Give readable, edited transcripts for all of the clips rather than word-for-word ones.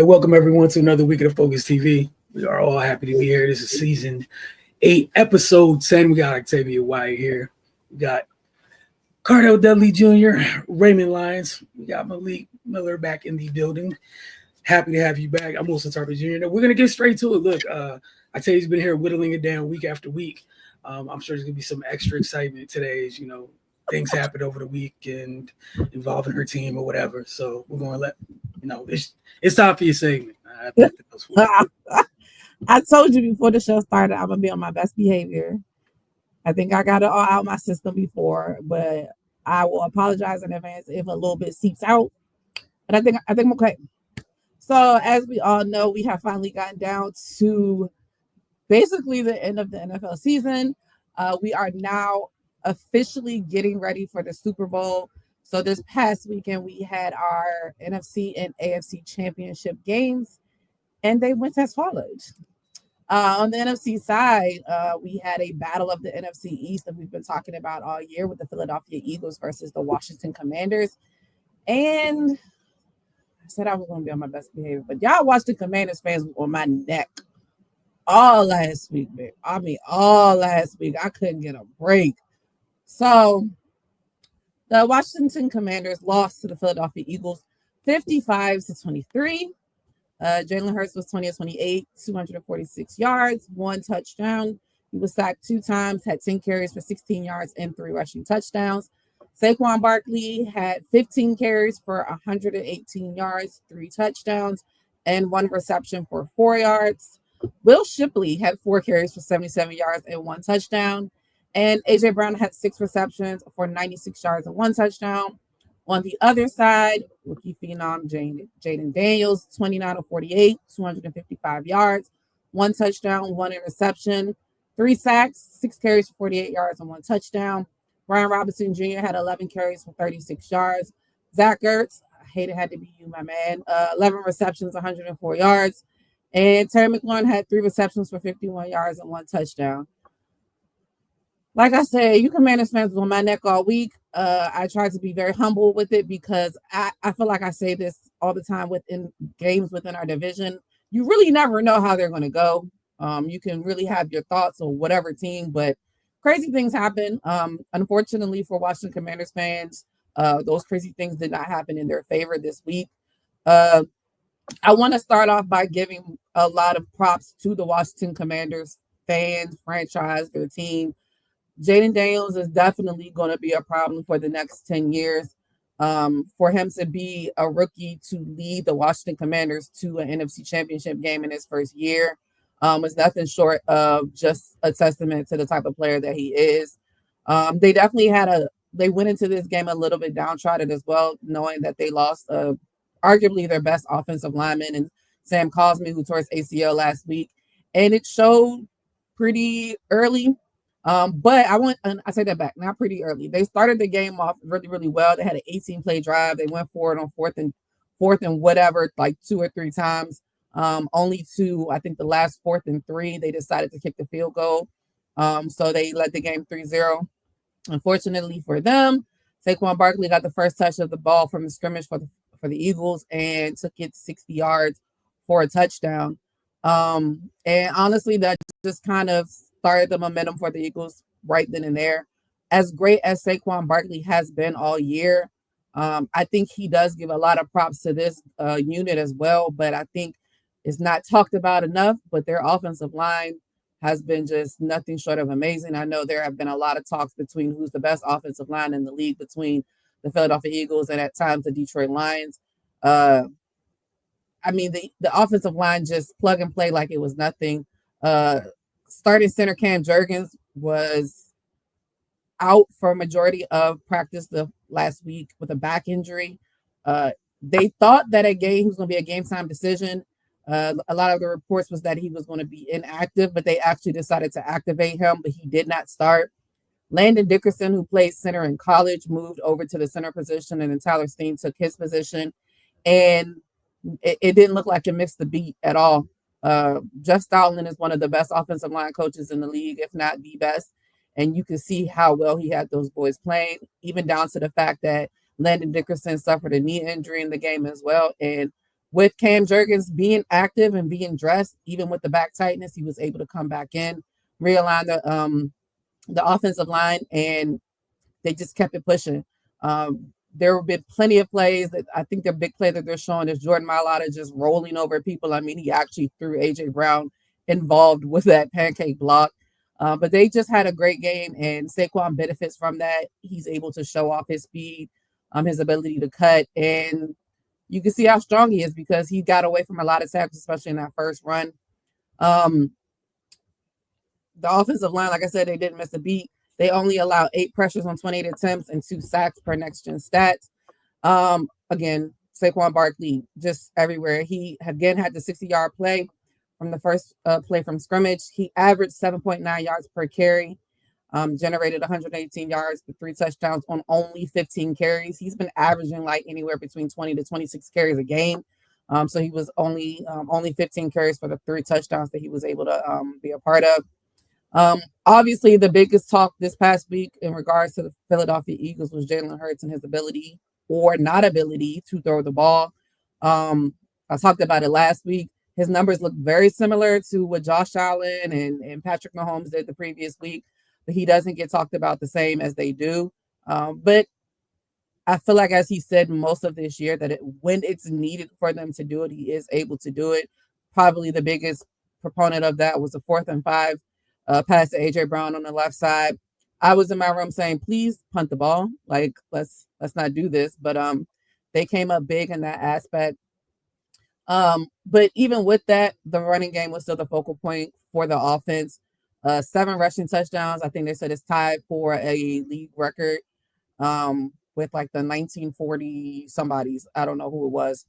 welcome everyone to another week of Focus TV. We are all happy to be here. This is season 8, episode 10. We got Octavia White here. We got Cardell Dudley Jr., Raymond Lyons. We got Malik Miller back in the building. Happy to have you back. I'm Wilson Tarver Jr. Now, we're going to get straight to it. Look, Octavia's been here whittling it down week after week. I'm sure there's going to be some extra excitement today as, things happen over the week and involving her team or whatever. So we're going to let, it's time for your segment. I told you before the show started, I'm going to be on my best behavior. I think I got it all out of my system before, but I will apologize in advance if a little bit seeps out. But I think I'm okay. So as we all know, we have finally gotten down to basically the end of the NFL season. We are now officially getting ready for the Super Bowl. So this past weekend, we had our NFC and AFC championship games, and they went as follows. On the NFC side, we had a battle of the NFC East that we've been talking about all year with the Philadelphia Eagles versus the Washington Commanders. And I said I was going to be on my best behavior, but y'all Washington Commanders fans on my neck all last week, man. I mean, all last week. I couldn't get a break. So the Washington Commanders lost to the Philadelphia Eagles 55-23. Jalen Hurts was 20-28, 246 yards, 1 touchdown. He was sacked 2 times, had 10 carries for 16 yards and 3 rushing touchdowns. Saquon Barkley had 15 carries for 118 yards, 3 touchdowns, and 1 reception for 4 yards. Will Shipley had 4 carries for 77 yards and 1 touchdown. And A.J. Brown had 6 receptions for 96 yards and 1 touchdown. On the other side, rookie phenom Jaden Daniels, 29-48, 255 yards, 1 touchdown, 1 interception, 3 sacks, 6 carries for 48 yards and 1 touchdown. Brian Robinson Jr. had 11 carries for 36 yards. Zach Ertz, I hate it had to be you, my man, 11 receptions, 104 yards. And Terry McLaurin had 3 receptions for 51 yards and 1 touchdown. Like I said, you Commanders fans was on my neck all week. I tried to be very humble with it because I feel like I say this all the time within games within our division. You really never know how they're going to go. You can really have your thoughts on whatever team, but crazy things happen. Unfortunately for Washington Commanders fans, those crazy things did not happen in their favor this week. I want to start off by giving a lot of props to the Washington Commanders fans, franchise, their team. Jaden Daniels is definitely going to be a problem for the next 10 years. For him to be a rookie to lead the Washington Commanders to an NFC championship game in his first year is nothing short of just a testament to the type of player that he is. They definitely they went into this game a little bit downtrodden as well, knowing that they lost arguably their best offensive lineman and Sam Cosmi, who tore his ACL last week. And it showed pretty early. But I take that back, not pretty early. They started the game off really, really well. They had an 18-play drive. They went for it on fourth and whatever, like 2 or 3 times. Only to, I think the last 4th and 3, they decided to kick the field goal. So they led the game 3-0. Unfortunately for them, Saquon Barkley got the first touch of the ball from the scrimmage for the Eagles and took it 60 yards for a touchdown. And honestly, that just kind of started the momentum for the Eagles right then and there. As great as Saquon Barkley has been all year, I think he does give a lot of props to this unit as well, but I think it's not talked about enough, but their offensive line has been just nothing short of amazing. I know there have been a lot of talks between who's the best offensive line in the league between the Philadelphia Eagles and at times the Detroit Lions. I mean, the offensive line just plug and play like it was nothing. Starting center Cam Jurgens was out for a majority of practice the last week with a back injury. They thought that he was going to be a game time decision. A lot of the reports was that he was going to be inactive, but they actually decided to activate him, but he did not start. Landon Dickerson, who played center in college, moved over to the center position, and then Tyler Steen took his position. And it didn't look like it missed the beat at all. Jeff Stoutland is one of the best offensive line coaches in the league, if not the best. And you can see how well he had those boys playing, even down to the fact that Landon Dickerson suffered a knee injury in the game as well. And with Cam Jurgens being active and being dressed, even with the back tightness, he was able to come back in, realign the offensive line, and they just kept it pushing. There have been plenty of plays that I think the big play that they're showing is Jordan Mailata just rolling over people. I mean, he actually threw AJ Brown involved with that pancake block. But they just had a great game, and Saquon benefits from that. He's able to show off his speed, his ability to cut, and you can see how strong he is because he got away from a lot of sacks, especially in that first run. Um, the offensive line, like I said, they didn't miss a beat. They only allowed 8 pressures on 28 attempts and 2 sacks per next gen stats. Again, Saquon Barkley just everywhere. He again had the 60-yard play from the first play from scrimmage. He averaged 7.9 yards per carry, generated 118 yards with 3 touchdowns on only 15 carries. He's been averaging like anywhere between 20 to 26 carries a game. So he was only 15 carries for the 3 touchdowns that he was able to be a part of. Obviously, the biggest talk this past week in regards to the Philadelphia Eagles was Jalen Hurts and his ability or not ability to throw the ball. I talked about it last week. His numbers look very similar to what Josh Allen and Patrick Mahomes did the previous week, but he doesn't get talked about the same as they do. But I feel like, as he said most of this year, that when it's needed for them to do it, he is able to do it. Probably the biggest proponent of that was the 4th and 5 pass to AJ Brown on the left side. I was in my room saying, "Please punt the ball. Like let's not do this." But they came up big in that aspect. But even with that, the running game was still the focal point for the offense. 7 rushing touchdowns. I think they said it's tied for a league record with like the 1940 somebody's. I don't know who it was.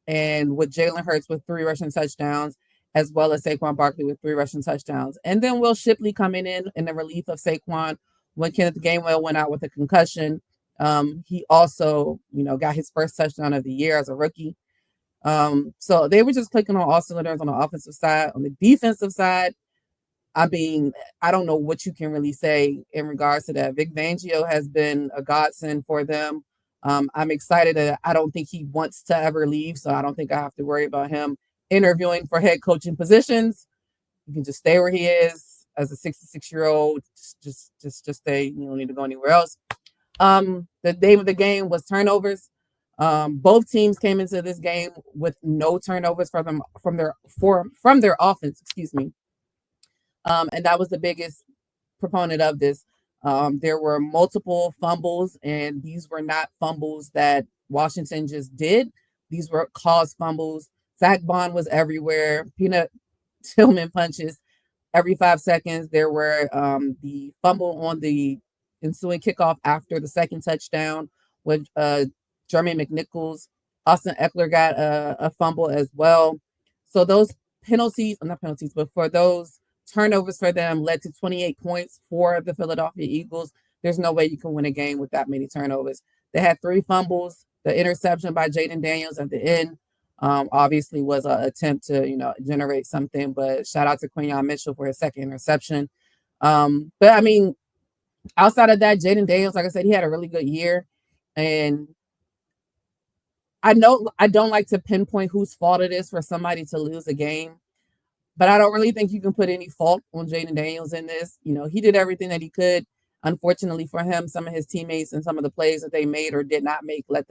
And with Jalen Hurts with 3 rushing touchdowns, as well as Saquon Barkley with 3 rushing touchdowns. And then Will Shipley coming in the relief of Saquon when Kenneth Gainwell went out with a concussion. He also, got his first touchdown of the year as a rookie. So they were just clicking on all cylinders on the offensive side. On the defensive side, I mean, I don't know what you can really say in regards to that. Vic Fangio has been a godsend for them. I'm excited that I don't think he wants to ever leave, so I don't think I have to worry about him interviewing for head coaching positions. He can just stay where he is as a 66-year-old. Just stay. You don't need to go anywhere else. The name of the game was turnovers. Both teams came into this game with no turnovers from their offense. Excuse me. And that was the biggest proponent of this. There were multiple fumbles, and these were not fumbles that Washington just did. These were caused fumbles. Zach Bond was everywhere. Peanut Tillman punches every 5 seconds. There were the fumble on the ensuing kickoff after the second touchdown with Jermaine McNichols. Austin Eckler got a fumble as well. So those not penalties, but for those turnovers for them led to 28 points for the Philadelphia Eagles. There's no way you can win a game with that many turnovers. They had 3 fumbles. The interception by Jaden Daniels at the end obviously was an attempt to, generate something, but shout out to Quinyon Mitchell for his second interception. But I mean, outside of that, Jaden Daniels, like I said, he had a really good year. And I know I don't like to pinpoint whose fault it is for somebody to lose a game, but I don't really think you can put any fault on Jaden Daniels in this. He did everything that he could. Unfortunately for him, some of his teammates and some of the plays that they made or did not make let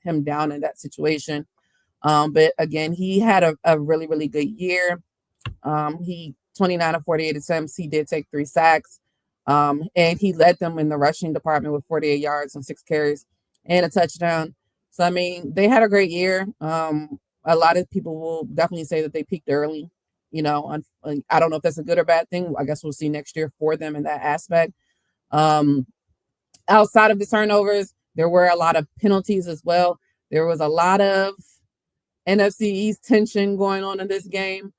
him down in that situation. But again, he had a really, really good year. He 29 of 48 attempts. He did take 3 sacks. And he led them in the rushing department with 48 yards and 6 carries and a touchdown. So, I mean, they had a great year. A lot of people will definitely say that they peaked early. I don't know if that's a good or bad thing. I guess we'll see next year for them in that aspect. Outside of the turnovers, there were a lot of penalties as well. There was a lot of NFC East tension going on in this game.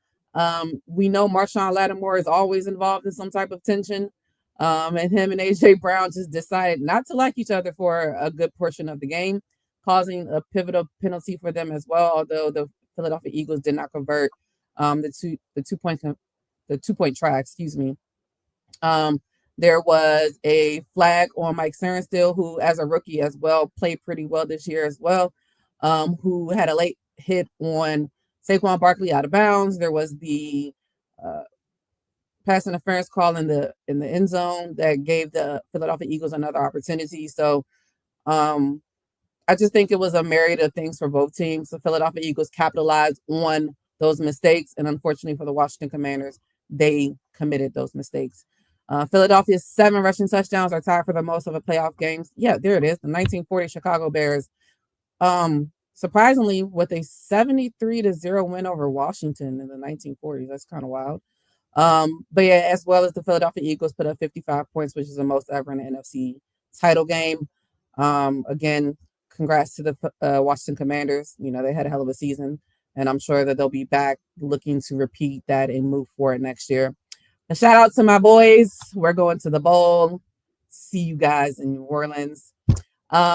We know Marshawn Lattimore is always involved in some type of tension. And him and AJ Brown just decided not to like each other for a good portion of the game, causing a pivotal penalty for them as well. Although the Philadelphia Eagles did not convert the 2-point try. Excuse me. There was a flag on Mike Sarenstill, who, as a rookie as well, played pretty well this year as well. Who had a late hit on Saquon Barkley out of bounds. There was the uh, pass interference call in the end zone that gave the Philadelphia Eagles another opportunity. So um, I just think it was a myriad of things for both teams. The Philadelphia Eagles capitalized on those mistakes, and unfortunately for the Washington Commanders, they committed those mistakes. Philadelphia's 7 rushing touchdowns are tied for the most of a playoff games. Yeah, there it is. The 1940 Chicago Bears, surprisingly, with a 73-0 win over Washington in the 1940s. That's kind of wild. But yeah, as well as the Philadelphia Eagles put up 55 points, which is the most ever in the NFC title game. Again, congrats to the Washington Commanders. You know, they had a hell of a season, and I'm sure that they'll be back looking to repeat that and move forward next year. A shout out to my boys. We're going to the bowl. See you guys in New Orleans.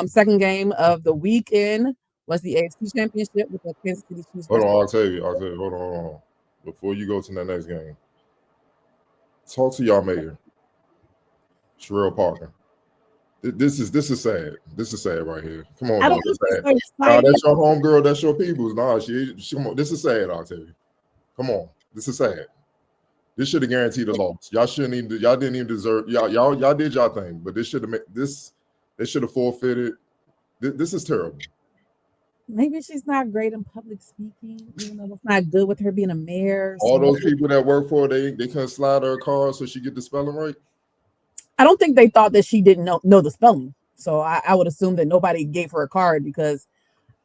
Second game of the weekend was the AFC Championship with the Kansas City Chiefs. Hold on, I'll tell you. Hold on. Before you go to the next game, talk to y'all mayor, Sherelle Parker. This is sad. This is sad right here. Come on, I don't this is sad. Nah, that's your homegirl. That's your people's. Nah, she come on. This is sad. I'll tell you. Come on, this is sad. This should have guaranteed a loss. Y'all shouldn't even. Y'all didn't even deserve. Y'all did y'all thing, but this should have made this. They should have forfeited. This is terrible. Maybe she's not great in public speaking. Even though it's not good with her being a mayor. All those people that work for her, they couldn't slide her a card so she get the spelling right. I don't think they thought that she didn't know the spelling. So I would assume that nobody gave her a card because,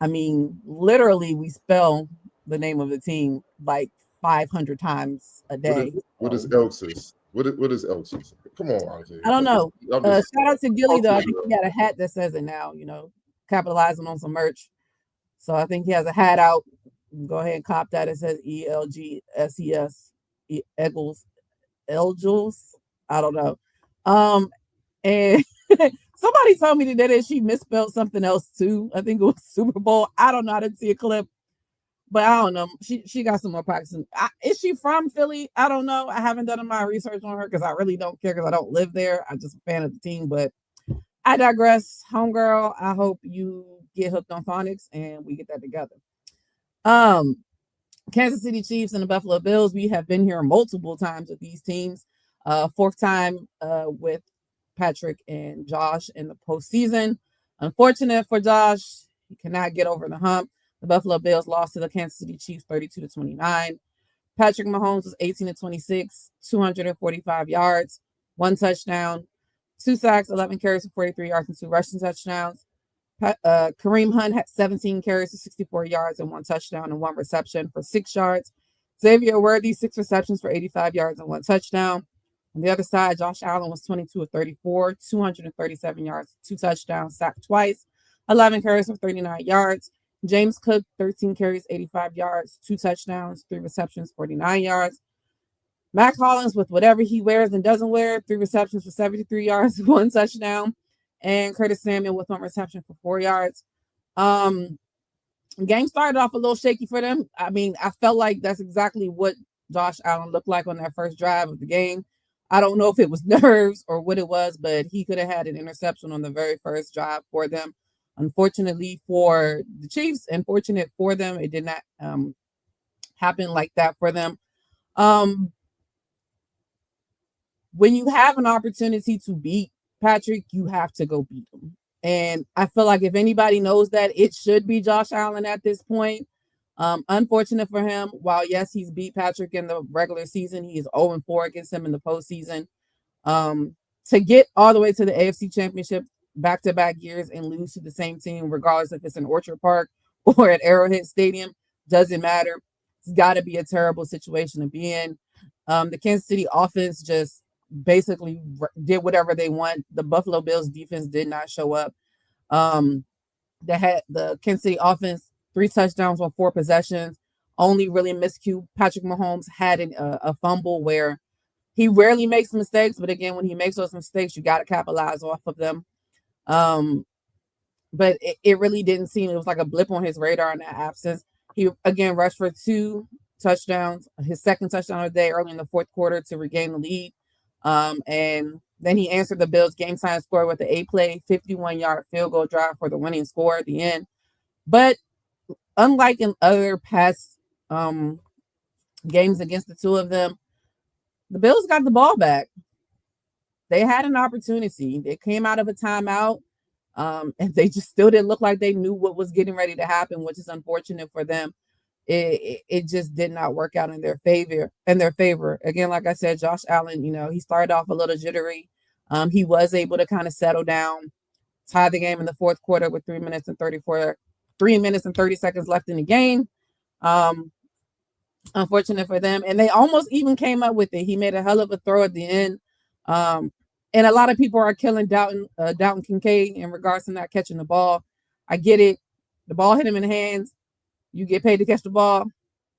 I mean, literally we spell the name of the team like 500 times a day. What is Elsa's? What is Elsa's? Come on, RJ. I don't know. Shout out to Gilly though. I think he got a hat that says it now. You know, capitalizing on some merch. So I think he has a hat out. Go ahead and cop that. It says ELGSES Eagles Elgils. I don't know. And somebody told me today that she misspelled something else too. I think it was Super Bowl. I don't know. I didn't see a clip, but I don't know. She got some more practicing. Is she from Philly? I don't know. I haven't done my research on her because I really don't care because I don't live there. I'm just a fan of the team, but I digress. Homegirl, I hope you get hooked on phonics and we get that together. Kansas City Chiefs and the Buffalo Bills. We have been here multiple times with these teams. Fourth time with Patrick and Josh in the postseason. Unfortunate for Josh, he cannot get over the hump. The Buffalo Bills lost to the Kansas City Chiefs 32-29. Patrick Mahomes was 18-26, 245 yards, 1 touchdown, 2 sacks, 11 carries for 43 yards, and 2 rushing touchdowns. Kareem Hunt had 17 carries for 64 yards and 1 touchdown and 1 reception for 6 yards. Xavier Worthy, 6 receptions for 85 yards and 1 touchdown. On the other side, Josh Allen was 22 of 34, 237 yards, 2 touchdowns, sacked twice, 11 carries for 39 yards. James Cook, 13 carries, 85 yards, 2 touchdowns, 3 receptions, 49 yards. Mac Hollins with whatever he wears and doesn't wear, 3 receptions for 73 yards, 1 touchdown. And Curtis Samuel with 1 reception for 4 yards. Game started off a little shaky for them. I mean, I felt like that's exactly what Josh Allen looked like on that first drive of the game. I don't know if it was nerves or what it was, but he could have had an interception on the very first drive for them. Unfortunately for the Chiefs, and fortunate for them, it did not happen like that for them. When you have an opportunity to beat Patrick, you have to go beat him. And I feel like if anybody knows that, it should be Josh Allen at this point. Unfortunate for him. While, yes, he's beat Patrick in the regular season, he is 0-4 against him in the postseason. To get all the way to the AFC Championship back-to-back years and lose to the same team, regardless if it's in Orchard Park or at Arrowhead Stadium, doesn't matter. It's got to be a terrible situation to be in. The Kansas City offense just basically did whatever they want. The Buffalo Bills defense did not show up. They had the Kansas City offense 3 touchdowns on 4 possessions. Only really miscue. Patrick Mahomes had a fumble where he rarely makes mistakes, but again, when he makes those mistakes, you got to capitalize off of them. But it really didn't seem, it was like a blip on his radar in that absence. He again rushed for 2 touchdowns, his second touchdown of the day early in the fourth quarter to regain the lead. And then he answered the Bills' game time score with the 8-play, 51-yard field goal drive for the winning score at the end. But unlike in other past games against the two of them, the Bills got the ball back. They had an opportunity. They came out of a timeout, and they just still didn't look like they knew what was getting ready to happen, which is unfortunate for them. It just did not work out in their favor. Again, like I said, Josh Allen, he started off a little jittery. He was able to kind of settle down, tie the game in the fourth quarter with 3 minutes and 30 seconds left in the game. Unfortunate for them. And they almost even came up with it. He made a hell of a throw at the end. And a lot of people are killing Dalton Kincaid in regards to not catching the ball. I get it. The ball hit him in the hands. You get paid to catch the ball.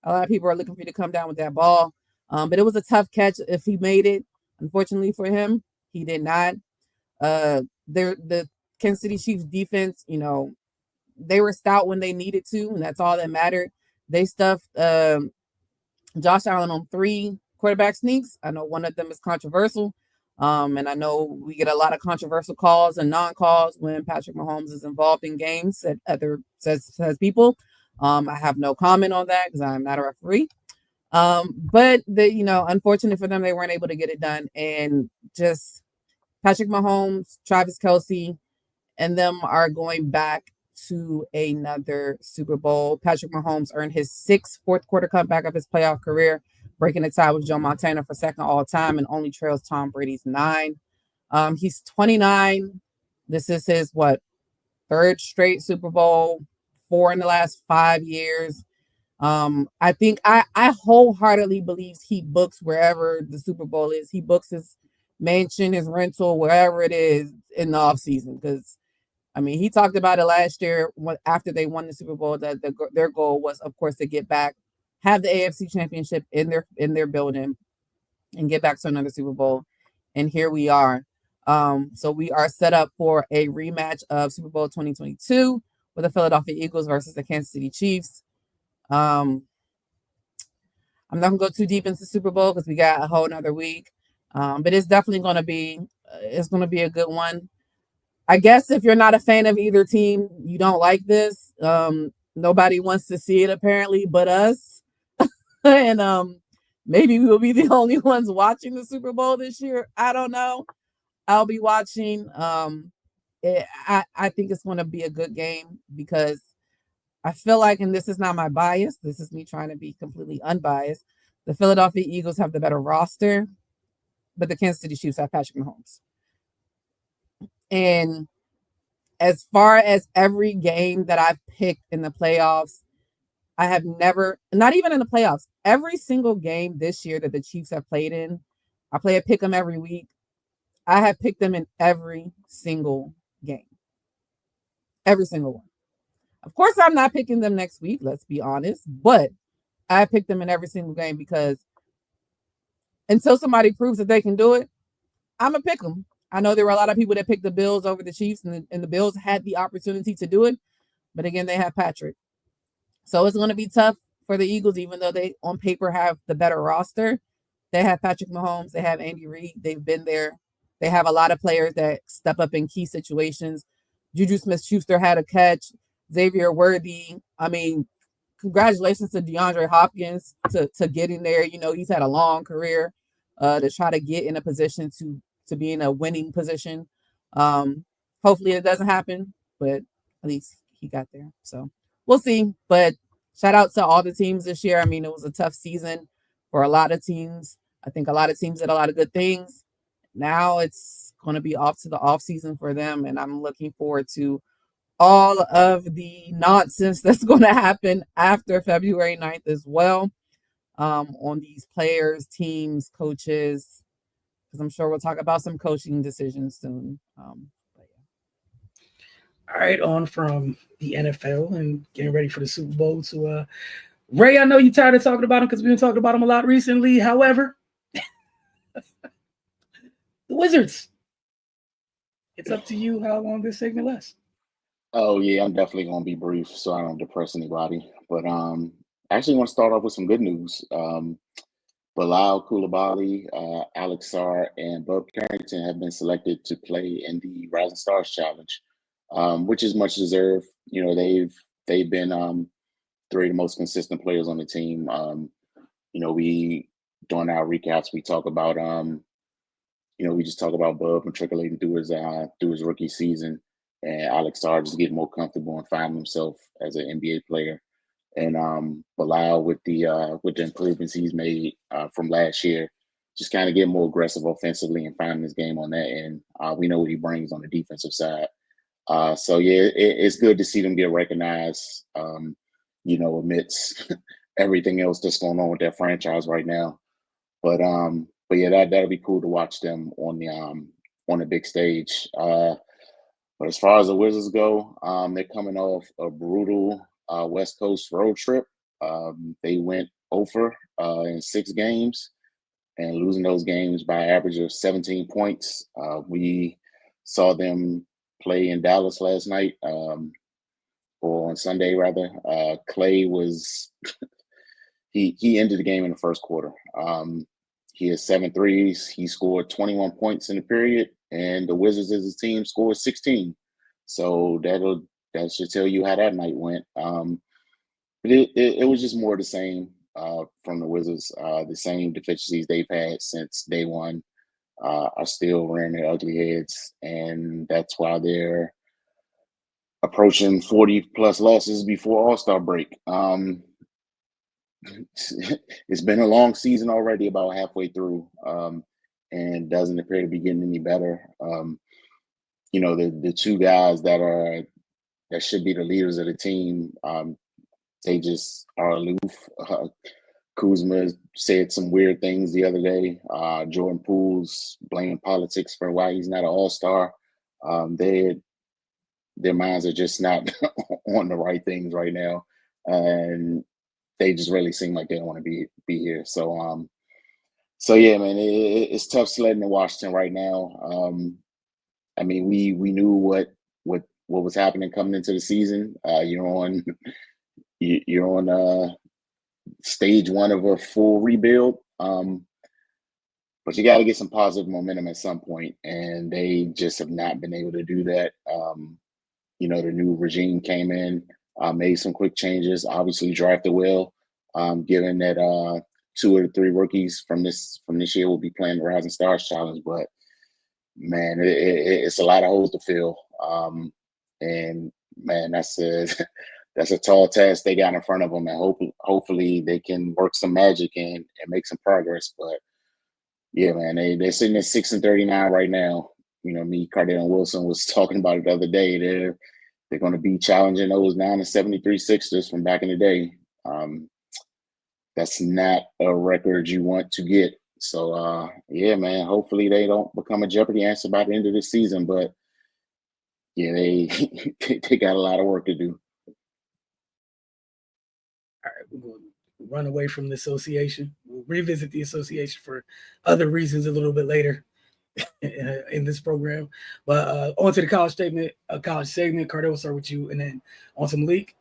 A lot of people are looking for you to come down with that ball. But it was a tough catch if he made it. Unfortunately for him, he did not. The Kansas City Chiefs defense, they were stout when they needed to, and that's all that mattered. They stuffed Josh Allen on 3 quarterback sneaks. I know one of them is controversial. And I know we get a lot of controversial calls and non-calls when Patrick Mahomes is involved in games that other says people. I have no comment on that because I'm not a referee. But unfortunate for them, they weren't able to get it done. And just Patrick Mahomes, Travis Kelce, and them are going back to another Super Bowl. Patrick Mahomes earned his 6th fourth quarter comeback of his playoff career, breaking the tie with Joe Montana for second all time and only trails Tom Brady's 9. He's 29. This is his 3rd straight Super Bowl, 4 in the last 5 years. I think I wholeheartedly believes he books wherever the Super Bowl is. He books his mansion, his rental, wherever it is in the offseason. Because, he talked about it last year after they won the Super Bowl that their goal was, of course, to get back, have the AFC Championship in their building, and get back to another Super Bowl. And here we are. So we are set up for a rematch of Super Bowl 2022 with the Philadelphia Eagles versus the Kansas City Chiefs. I'm not gonna go too deep into Super Bowl because we got a whole nother week. But it's definitely gonna be a good one. I guess if you're not a fan of either team, you don't like this. Nobody wants to see it apparently, but us. And maybe we will be the only ones watching the Super Bowl this year. I don't know. I'll be watching. I think it's going to be a good game because I feel like, and this is not my bias, this is me trying to be completely unbiased, the Philadelphia Eagles have the better roster, but the Kansas City Chiefs have Patrick Mahomes. And as far as every game that I've picked in the playoffs, I have never, not even in the playoffs, every single game this year that the Chiefs have played in, I pick them every week. I have picked them in every single game. Every single one. Of course, I'm not picking them next week, let's be honest, but I picked them in every single game because until somebody proves that they can do it, I'm going to pick them. I know there were a lot of people that picked the Bills over the Chiefs, and the Bills had the opportunity to do it, but again, they have Patrick. So it's going to be tough for the Eagles, even though they on paper have the better roster. They have Patrick Mahomes, they have Andy Reid, they've been there. They have a lot of players that step up in key situations. Juju Smith-Schuster had a catch. Xavier Worthy. Congratulations to DeAndre Hopkins to getting there. He's had a long career to try to get in a position to be in a winning position. Hopefully it doesn't happen, but at least he got there. So we'll see. But shout out to all the teams this year. It was a tough season for a lot of teams. I think a lot of teams did a lot of good things. Now it's going to be off to the off season for them, and I'm looking forward to all of the nonsense that's going to happen after February 9th as well, on these players, teams, coaches, because I'm sure we'll talk about some coaching decisions soon. All right, on from the NFL and getting ready for the Super Bowl to Ray. I know you're tired of talking about him because we've been talking about him a lot recently. However, the Wizards. It's up to you how long this segment lasts. Oh yeah, I'm definitely gonna be brief so I don't depress anybody. But I actually want to start off with some good news. Bilal Coulibaly, Alex Sarr, and Bub Carrington have been selected to play in the Rising Stars Challenge, which is much deserved. They've been three of the most consistent players on the team. We during our recaps we talk about we just talk about Bub matriculating through his rookie season, and Alex Sarr just getting more comfortable and finding himself as an NBA player. And Bilal with the improvements he's made from last year, just kind of getting more aggressive offensively and finding his game on that end. We know what he brings on the defensive side. So yeah, it's good to see them get recognized. Amidst everything else that's going on with their franchise right now. But yeah, that'll be cool to watch them on the big stage. But as far as the Wizards go, they're coming off a brutal West Coast road trip. They went over in 6 games and losing those games by an average of 17 points. We saw them play in Dallas last night, or on Sunday rather. Clay was he ended the game in the first quarter. He has 7 threes. He scored 21 points in the period, and the Wizards as a team scored 16. So that should tell you how that night went. But it was just more the same from the Wizards. The same deficiencies they've had since day one are still rearing their ugly heads, and that's why they're approaching 40 plus losses before All-Star break. It's been a long season already, about halfway through, and doesn't appear to be getting any better. The two guys that should be the leaders of the team, they just are aloof. Kuzma said some weird things the other day. Jordan Poole's blaming politics for why he's not an all-star. Their minds are just not on the right things right now, and they just really seem like they don't want to be here. So yeah, man, it's tough sledding in Washington right now. We knew what was happening coming into the season. You're on stage one of a full rebuild, but you got to get some positive momentum at some point, and they just have not been able to do that. The new regime came in, made some quick changes, obviously drafted well, given that 2 of the 3 rookies from this year will be playing the Rising Stars Challenge. But man, it's a lot of holes to fill, and man, that's a tall task they got in front of them, and hopefully they can work some magic and make some progress. But yeah, man, they're sitting at 6-39 right now. Me, Cardell, and Wilson was talking about it the other day. They're going to be challenging those 9-73 Sixers from back in the day. That's not a record you want to get. So yeah, man, hopefully they don't become a Jeopardy answer by the end of the season. But yeah, they got a lot of work to do. All right, we're going to run away from the association. We'll revisit the association for other reasons a little bit later in this program. But on to the college segment. Cardell, we'll start with you, and then on to Malik.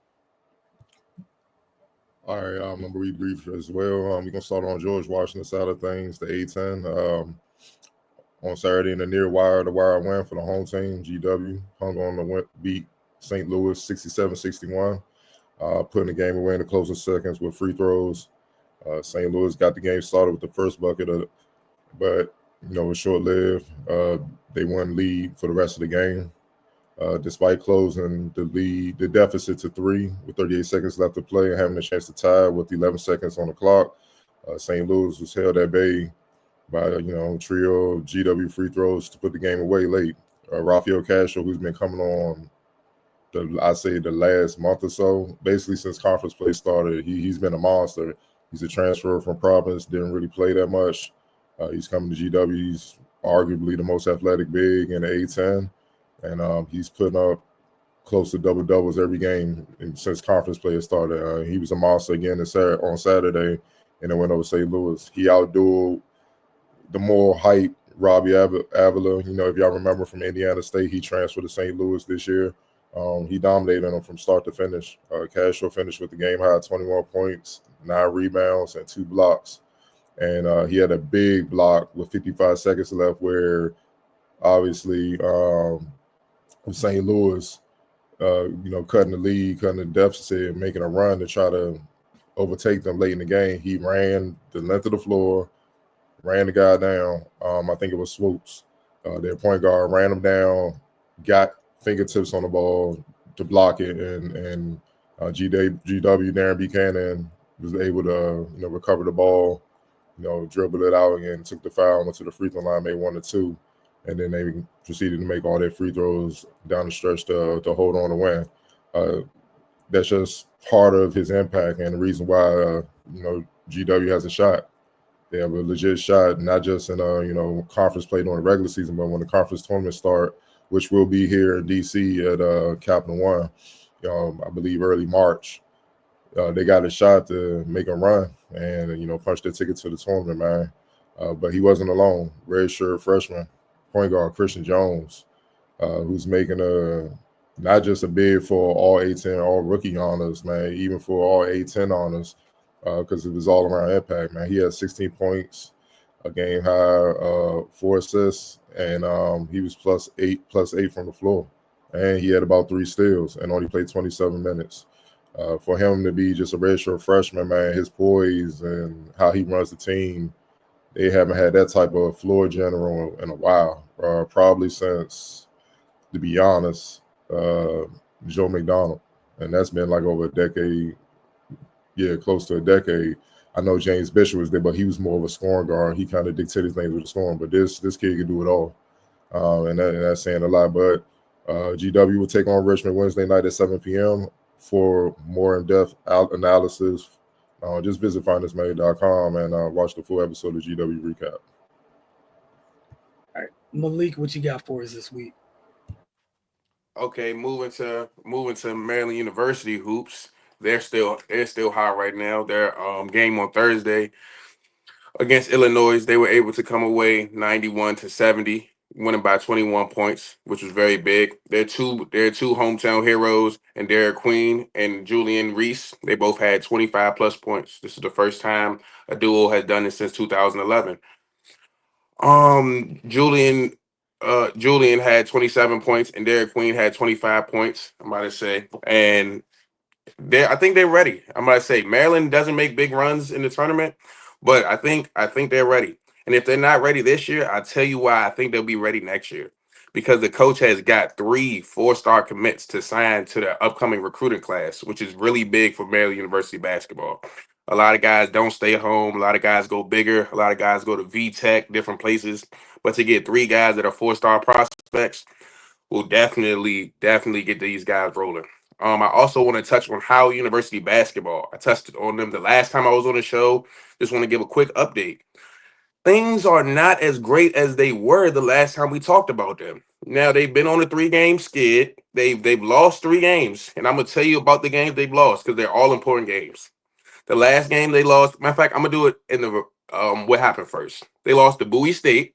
All right, I'm going to be brief as well. We're going to start on George Washington side of things, the A-10. On Saturday in the near wire, the wire win for the home team, GW, hung on to beat St. Louis 67-61, putting the game away in the closing seconds with free throws. St. Louis got the game started with the first bucket, but it was short-lived. They won lead for the rest of the game. Despite closing the deficit to 3 with 38 seconds left to play and having a chance to tie with 11 seconds on the clock, St. Louis was held at bay by a trio of GW free throws to put the game away late. Rafael Castro, who's been coming on the last month or so, basically since conference play started, he's been a monster. He's a transfer from Providence, didn't really play that much. He's coming to GW. He's arguably the most athletic big in the A-10. And he's putting up close to double-doubles every game since conference play has started. He was a monster again on Saturday, and then went over St. Louis. He outdueled the more hype Robbie Avila. If y'all remember from Indiana State, he transferred to St. Louis this year. He dominated him from start to finish. Castro finished with the game high 21 points, 9 rebounds, and 2 blocks. And he had a big block with 55 seconds left where obviously St. Louis cutting the lead, cutting the deficit, making a run to try to overtake them late in the game. He ran the length of the floor, ran the guy down. I think it was Swoops, their point guard, ran him down, got fingertips on the ball to block it, and GW Darren Buchanan was able to recover the ball, dribble it out again, took the foul, went to the free throw line, made 1 or 2, and then they proceeded to make all their free throws down the stretch to hold on to win. That's just part of his impact and the reason why GW has a shot. They have a legit shot, not just in conference play during the regular season, but when the conference tournament start, which will be here in DC at Capital One, I believe early March. They got a shot to make a run and punch their ticket to the tournament, man. But he wasn't alone. Redshirt freshman, point guard Christian Jones, who's making not just a bid for all A10, all rookie honors, man, even for all A10 honors, because it was all around impact, man. He had 16 points, a game high, 4 assists, and he was plus eight from the floor. And he had about 3 steals and only played 27 minutes. For him to be just a redshirt freshman, man, his poise and how he runs the team, they haven't had that type of floor general in a while, probably since, to be honest, Joe McDonald. And that's been like over a decade, close to a decade. I know James Bishop was there, but he was more of a scoring guard. He kind of dictated things with the scoring, but this kid can do it all. And that's saying a lot. But GW will take on Richmond Wednesday night at 7 p.m. For more in-depth analysis. Just visit finestmade.com and watch the full episode of GW Recap. All right, Malik, what you got for us this week? Okay, moving to Maryland University hoops. They're still hot right now. Their game on Thursday against Illinois, they were able to come away 91-70, winning by 21 points, which was very big. Their two hometown heroes, and Derek Queen and Julian Reese, they both had 25 plus points. This is the first time a duo has done it since 2011. Julian had 27 points and Derek Queen had 25 points, I'm about to say. And I think they're ready. I'm about to say Maryland doesn't make big runs in the tournament, but I think they're ready. And if they're not ready this year, I'll tell you why I think they'll be ready next year. Because the coach has got 3 4-star commits to sign to the upcoming recruiting class, which is really big for Maryland University basketball. A lot of guys don't stay home. A lot of guys go bigger. A lot of guys go to VTech, different places. But to get 3 guys that are 4-star prospects will definitely get these guys rolling. I also want to touch on Howard University basketball. I touched on them the last time I was on the show. Just want to give a quick update. Things are not as great as they were the last time we talked about them. Now they've been on a 3-game skid. They've lost 3 games, and I'm gonna tell you about the games they've lost because they're all important games. The last game they lost. Matter of fact, I'm gonna do it in the what happened first. They lost to Bowie State.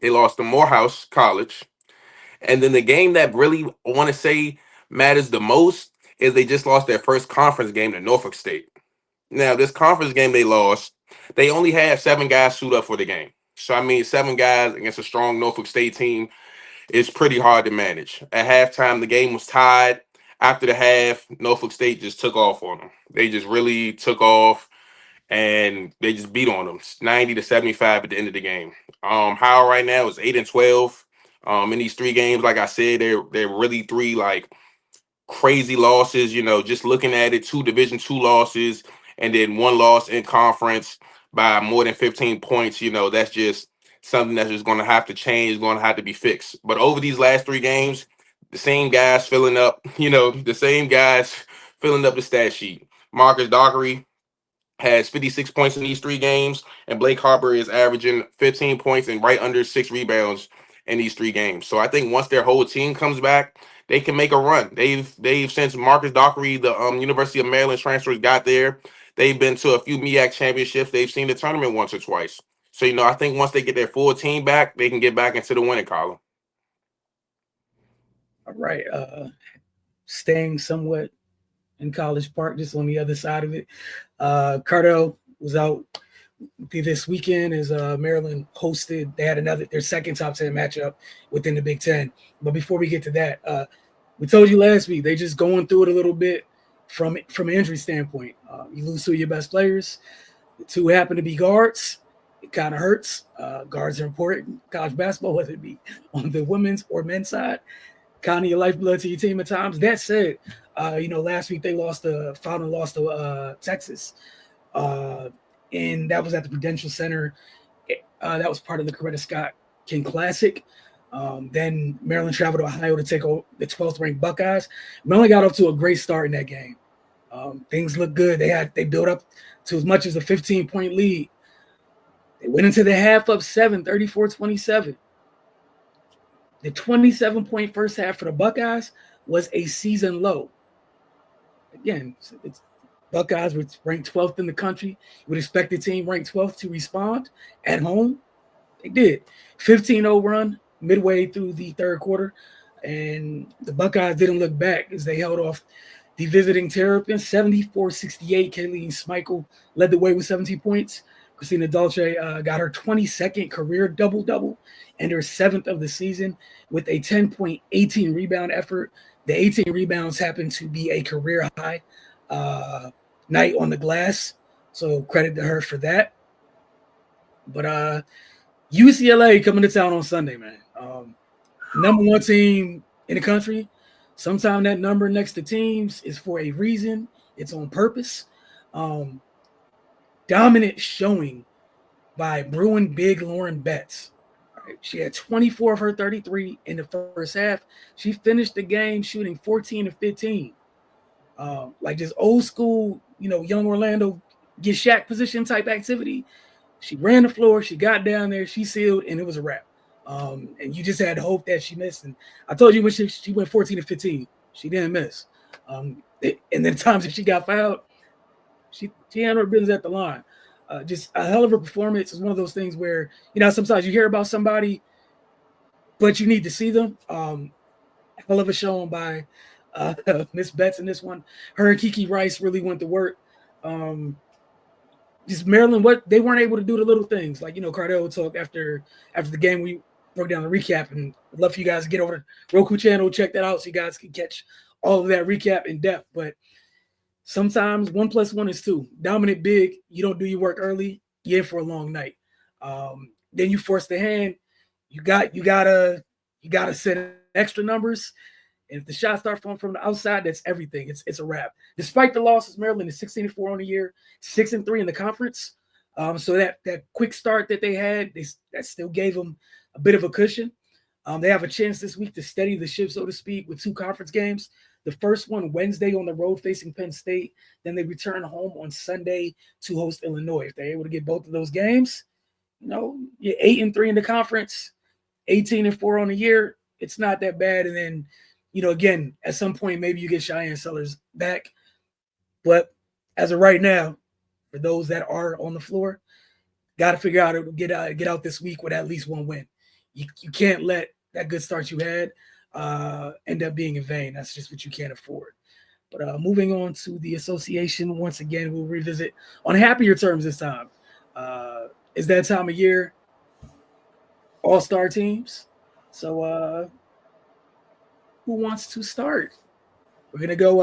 They lost to Morehouse College, and then the game that really I want to say matters the most is they just lost their first conference game to Norfolk State. Now, this conference game they lost, they only had 7 guys suit up for the game. So, I mean, 7 guys against a strong Norfolk State team is pretty hard to manage. At halftime, the game was tied. After the half, Norfolk State just took off on them. They just really took off, and they just beat on them 90-75 at the end of the game. Howard right now is 8-12. In these 3 games, like I said, they're really 3 like crazy losses. Just looking at it, 2 Division II losses, and then 1 loss in conference by more than 15 points. That's just something that's just going to have to change, going to have to be fixed. But over these last 3 games, the same guys filling up. The same guys filling up the stat sheet. Marcus Dockery has 56 points in these 3 games, and Blake Harper is averaging 15 points and right under 6 rebounds in these 3 games. So I think once their whole team comes back, they can make a run. They've since Marcus Dockery, the University of Maryland transfers, got there, they've been to a few MEAC championships. They've seen the tournament once or twice. So I think once they get their full team back, they can get back into the winning column. All right, staying somewhat in College Park, just on the other side of it. Cardell was out this weekend as Maryland hosted. They had their second top 10 matchup within the Big Ten. But before we get to that, we told you last week, they just going through it a little bit from an injury standpoint. You lose two of your best players. The two happen to be guards. It kind of hurts. Guards are important. College basketball, whether it be on the women's or men's side, kind of your lifeblood to your team at times. That said, last week they lost to Texas. And that was at the Prudential Center. That was part of the Coretta Scott King Classic. Then Maryland traveled to Ohio to take on the 12th ranked Buckeyes. Maryland got off to a great start in that game. Things looked good. They built up to as much as a 15-point lead. They went into the half up 34-27. The 27-point first half for the Buckeyes was a season low. Again, it's Buckeyes were ranked 12th in the country. You would expect the team ranked 12th to respond at home. They did. 15-0 run midway through the third quarter, and the Buckeyes didn't look back as they held off the visiting Terrapins 74-68. Kayleen Schmeichel led the way with 17 points. Christina Dolce got her 22nd career double-double and her 7th of the season with a 10-point, 18 rebound effort. The 18 rebounds happened to be a career high night on the glass, so credit to her for that. But UCLA coming to town on Sunday, man. Number one team in the country. Sometimes that number next to teams is for a reason. It's on purpose. Dominant showing by Bruin Big Lauren Betts. Right. She had 24 of her 33 in the first half. She finished the game shooting 14 of 15. Like just old school, young Orlando get Shaq position type activity. She ran the floor, she got down there, she sealed, and it was a wrap. And you just had to hope that she missed. And I told you when she went 14 to 15, she didn't miss. And then times that she got fouled, she handled her business at the line. Just a hell of a performance. Is one of those things where, sometimes you hear about somebody, but you need to see them. Hell of a showing by Miss Betts in this one. Her and Kiki Rice really went to work. Just Maryland, what they weren't able to do the little things. Like, Cardell talked after the game, we broke down the recap, and I'd love for you guys to get over to Roku channel, check that out so you guys can catch all of that recap in depth. But sometimes 1 + 1 is 2. Dominant big, you don't do your work early, you're in for a long night. Then you force the hand, you gotta set extra numbers. And if the shots start from the outside, that's everything. It's a wrap. Despite the losses, Maryland is 16-4 on the year, 6-3 in the conference. So that quick start that they had, that still gave them a bit of a cushion. They have a chance this week to steady the ship, so to speak, with 2 conference games. The first one Wednesday on the road facing Penn State. Then they return home on Sunday to host Illinois. If they're able to get both of those games, you're 8-3 in the conference, 18-4 on the year. It's not that bad. And then, again, at some point, maybe you get Cheyenne Sellers back. But as of right now, for those that are on the floor, got to figure out how to get out this week with at least one win. You can't let that good start you had end up being in vain. That's just what you can't afford. But moving on to the association, once again, we'll revisit on happier terms this time. Is that time of year, all-star teams. So who wants to start? We're gonna go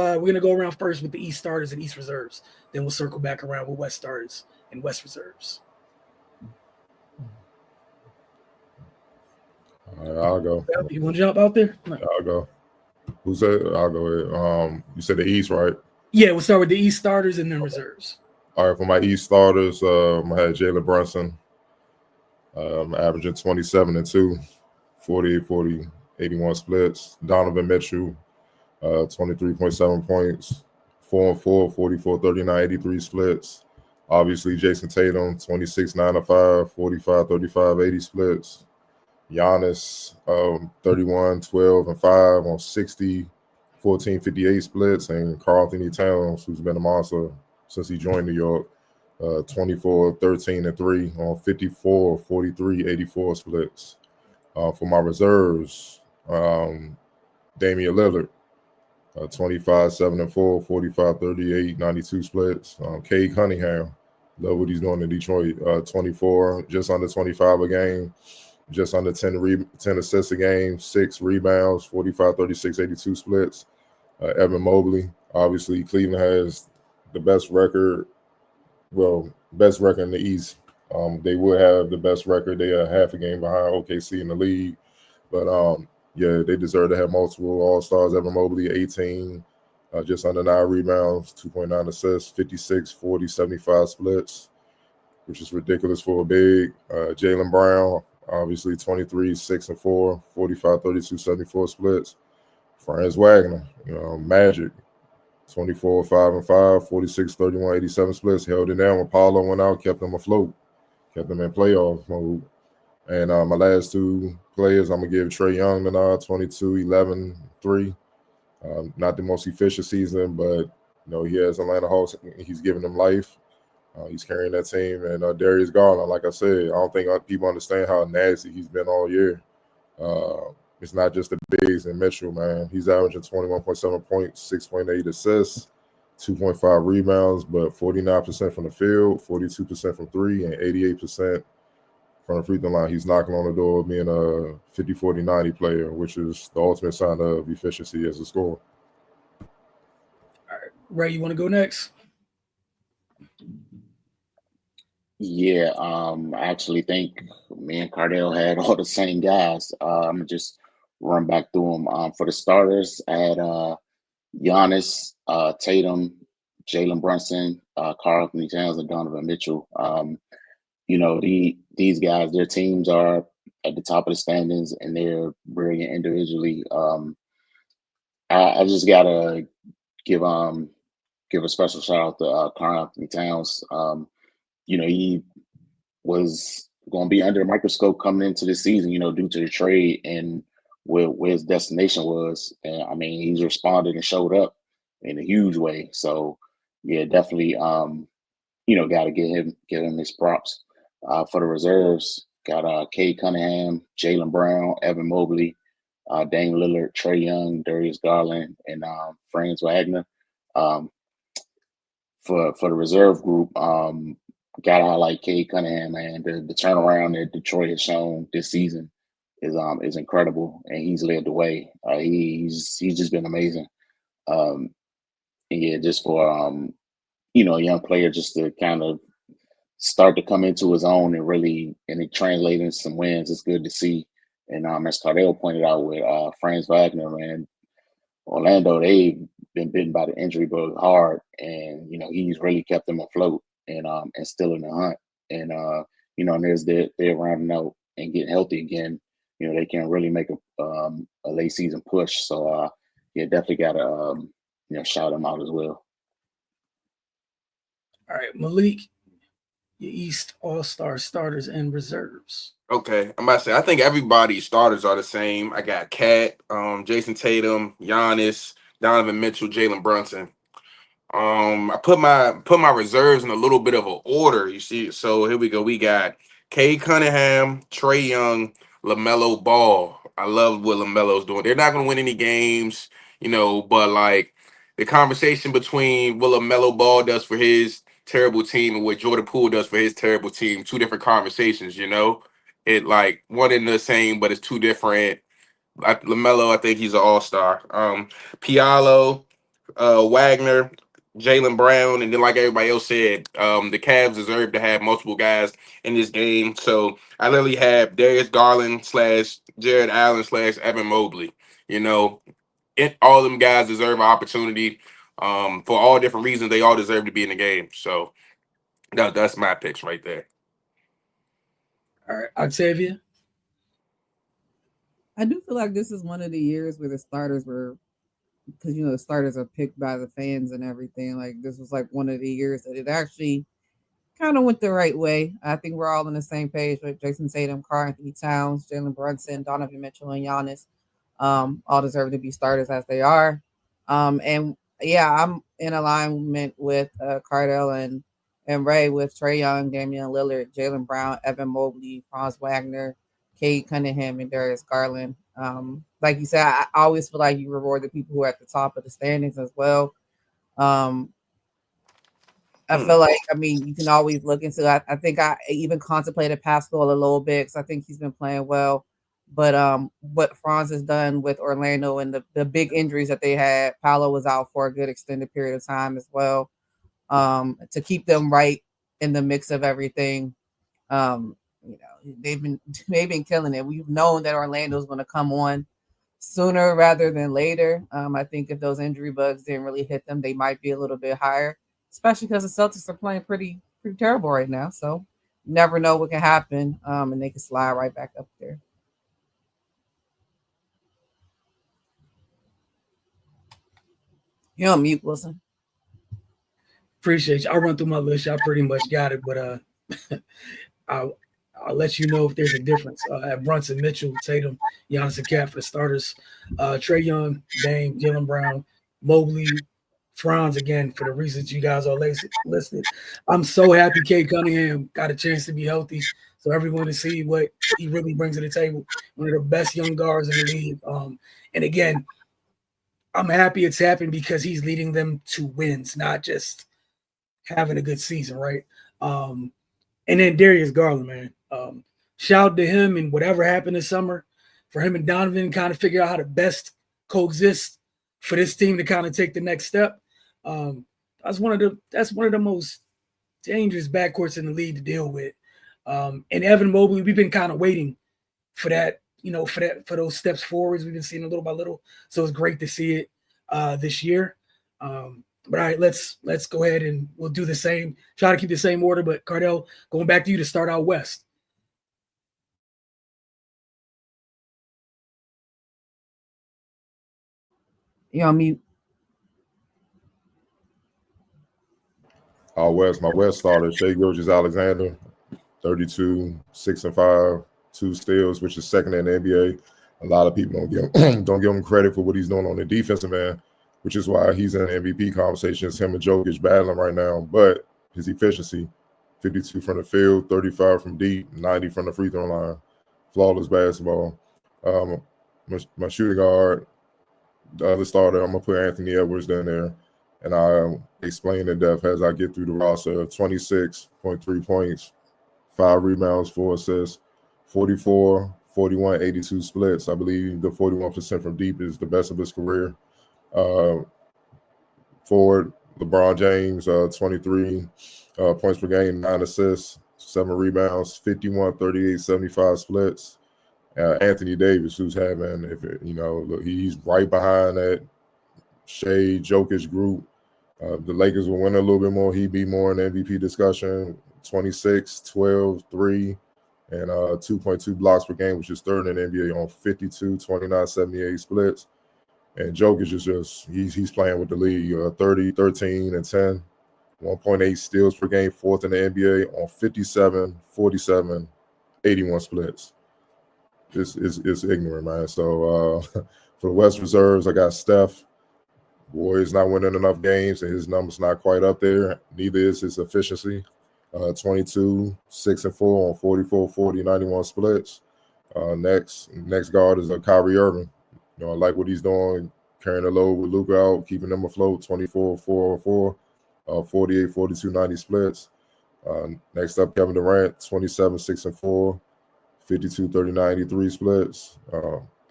around first with the East starters and East reserves. Then we'll circle back around with West starters and West reserves. I'll go. You want to jump out there? No. I'll go. Who said? I'll go ahead. You said the East, right? Yeah, we'll start with the East starters and then reserves. All right, for my East starters, I had Jalen Brunson, averaging 27-2, 48-40, 81 splits. Donovan Mitchell, 23.7 points, 4-4, 44, 39, 83 splits. Obviously, Jason Tatum, 26, 9-5, 45, 35, 80 splits. Giannis, 31, 12, and 5 on 60, 14, 58 splits. And Karl Anthony Towns, who's been a monster since he joined New York, 24, 13, and 3 on 54, 43, 84 splits. For my reserves, Damian Lillard, 25, 7 and 4, 45, 38, 92 splits. Cade Cunningham, love what he's doing in Detroit. 24, just under 25 a game. just under 10 assists a game, 6 rebounds, 45, 36, 82 splits. Evan Mobley, obviously, Cleveland has the best record. Well, best record in the East. They would have the best record. They are half a game behind OKC in the league. But yeah, they deserve to have multiple All-Stars. Evan Mobley, 18, just under 9 rebounds, 2.9 assists, 56, 40, 75 splits, which is ridiculous for a big. Jaylen Brown, obviously 23, 6 and 4, 45, 32, 74 splits. Franz Wagner, Magic, 24, 5 and 5, 46, 31, 87 splits. Held it down when Paulo went out, kept them afloat, kept them in playoff mode. And my last 2 players, I'm going to give Trae Young the nod, 22, 11, 3. Not the most efficient season, but he has Atlanta Hawks. He's giving them life. He's carrying that team. And Darius Garland, like I said, I don't think people understand how nasty he's been all year. It's not just the bigs and Mitchell, man. He's averaging 21.7 points, 6.8 assists, 2.5 rebounds, but 49% from the field, 42% from 3, and 88% from the free throw line. He's knocking on the door of being a 50, 40, 90 player, which is the ultimate sign of efficiency as a scorer. All right, Ray, you want to go next? Yeah, I actually think me and Cardell had all the same guys. I'm gonna just run back through them. For the starters, I had Giannis, Tatum, Jalen Brunson, Karl Anthony Towns, and Donovan Mitchell. These guys, their teams are at the top of the standings, and they're brilliant individually. I just gotta give a special shout out to Karl Anthony Towns. He was going to be under a microscope coming into this season, due to the trade and where his destination was. And I mean, he's responded and showed up in a huge way. So yeah, definitely, got to give him his props. For the reserves, got Cade Cunningham, Jaylen Brown, Evan Mobley, Dame Lillard, Trae Young, Darius Garland, and Franz Wagner. For the reserve group, gotta highlight Cade Cunningham, man. The turnaround that Detroit has shown this season is incredible, and he's led the way. He's just been amazing. And yeah, just for a young player just to kind of start to come into his own and it translate into some wins. It's good to see. And as Cardell pointed out with Franz Wagner, man, Orlando, they've been bitten by the injury bug hard, and he's really kept them afloat and still in the hunt. And and there's they're rounding out and getting healthy again. They can really make a late season push. So yeah, definitely gotta shout them out as well. All right, Malik, your East All-Star starters and reserves. Okay, I'm about to say I think everybody's starters are the same. I got Cat, Jason Tatum, Giannis, Donovan Mitchell, Jalen Brunson. I put my reserves in a little bit of an order, you see. So here we go. We got Cade Cunningham, Trae Young, LaMelo Ball. I love what LaMelo's doing. They're not gonna win any games, but like the conversation between what LaMelo Ball does for his terrible team and what Jordan Poole does for his terrible team, 2 different conversations. It like one and the same, but it's 2 different. LaMelo, I think he's an all-star. Pialo, Wagner, Jaylen Brown, and then like everybody else said, the Cavs deserve to have multiple guys in this game. So I literally have Darius Garland / Jared Allen / Evan Mobley. All them guys deserve an opportunity. For all different reasons, they all deserve to be in the game. So that's my picks right there. All right, Octavia. I do feel like this is one of the years where the starters were, because the starters are picked by the fans and everything. Like this was like one of the years that it actually kind of went the right way. I think we're all on the same page with Jason Tatum, Karl Anthony Towns, Jalen Brunson, Donovan Mitchell, and Giannis. All deserve to be starters as they are. And yeah, I'm in alignment with Cardell and Ray with Trae Young, Damian Lillard, Jaylen Brown, Evan Mobley, Franz Wagner, Cade Cunningham, and Darius Garland. Like you said, I always feel like you reward the people who are at the top of the standings as well. I feel like, I mean, you can always look into that. I think I even contemplated Pascal a little bit because I think he's been playing well. But what Franz has done with Orlando and the big injuries that they had, Paolo was out for a good extended period of time as well. To keep them right in the mix of everything. You know, they've been killing it. We've known that Orlando's going to come on sooner rather than later. I think if those injury bugs didn't really hit them, they might be a little bit higher, especially because the Celtics are playing pretty terrible right now. So you never know what can happen, and they can slide right back up there. You're on mute, Wilson. Appreciate you. I'll run through my list. Y'all pretty much got it, but I'll let you know if there's a difference. I have Brunson, Mitchell, Tatum, Giannis, and Cat for the starters. Trae Young, Dame, Jalen Brown, Mobley, Franz again for the reasons you guys all listed. I'm so happy Kate Cunningham got a chance to be healthy, so everyone to see what he really brings to the table. One of the best young guards in the league. And again, I'm happy it's happened because he's leading them to wins, not just having a good season, right? And then Darius Garland, man. Shout out to him and whatever happened this summer for him and Donovan kind of figure out how to best coexist for this team to kind of take the next step. That's one of the most dangerous backcourts in the league to deal with. And Evan Mobley, we've been kind of waiting for that, for those steps forwards. We've been seeing a little by little, so it's great to see it this year. But all right, let's go ahead and we'll do the same. Try to keep the same order. But Cardell, going back to you to start out west. You're on mute. Out west, my west starter, Shai Gilgeous-Alexander, 32, 6-5, 2 steals, which is second in the NBA. A lot of people don't give him credit for what he's doing on the defensive end, which is why he's in the MVP conversation. It's him and Jokic battling right now. But his efficiency, 52 from the field, 35 from deep, 90 from the free throw line. Flawless basketball. My shooting guard, the other starter, I'm going to put Anthony Edwards down there. And I'll explain in depth as I get through the roster. 26.3 points, 5 rebounds, 4 assists, 44, 41, 82 splits. I believe the 41% from deep is the best of his career. Forward, LeBron James, 23 points per game, 9 assists, 7 rebounds, 51, 38, 75 splits. Anthony Davis, who's having, he's right behind that Shai Jokic group. The Lakers will win a little bit more. He'd be more in the MVP discussion. 26, 12, 3, and 2.2 blocks per game, which is third in the NBA on 52, 29, 78 splits. And Jokic is he's playing with the league. 30, 13, and 10. 1.8 steals per game, fourth in the NBA on 57, 47, 81 splits. It's ignorant, man. So for the West Reserves, I got Steph. Warriors not winning enough games, and his number's not quite up there. Neither is his efficiency. 22, 6-4 on 44, 40, 91 splits. Next guard is Kyrie Irving. I like what he's doing, carrying the load with Luka out, keeping them afloat. 24, 4-4, 48, 42, 90 splits. Next up, Kevin Durant, 27, 6-4, 52, 39, 83 splits.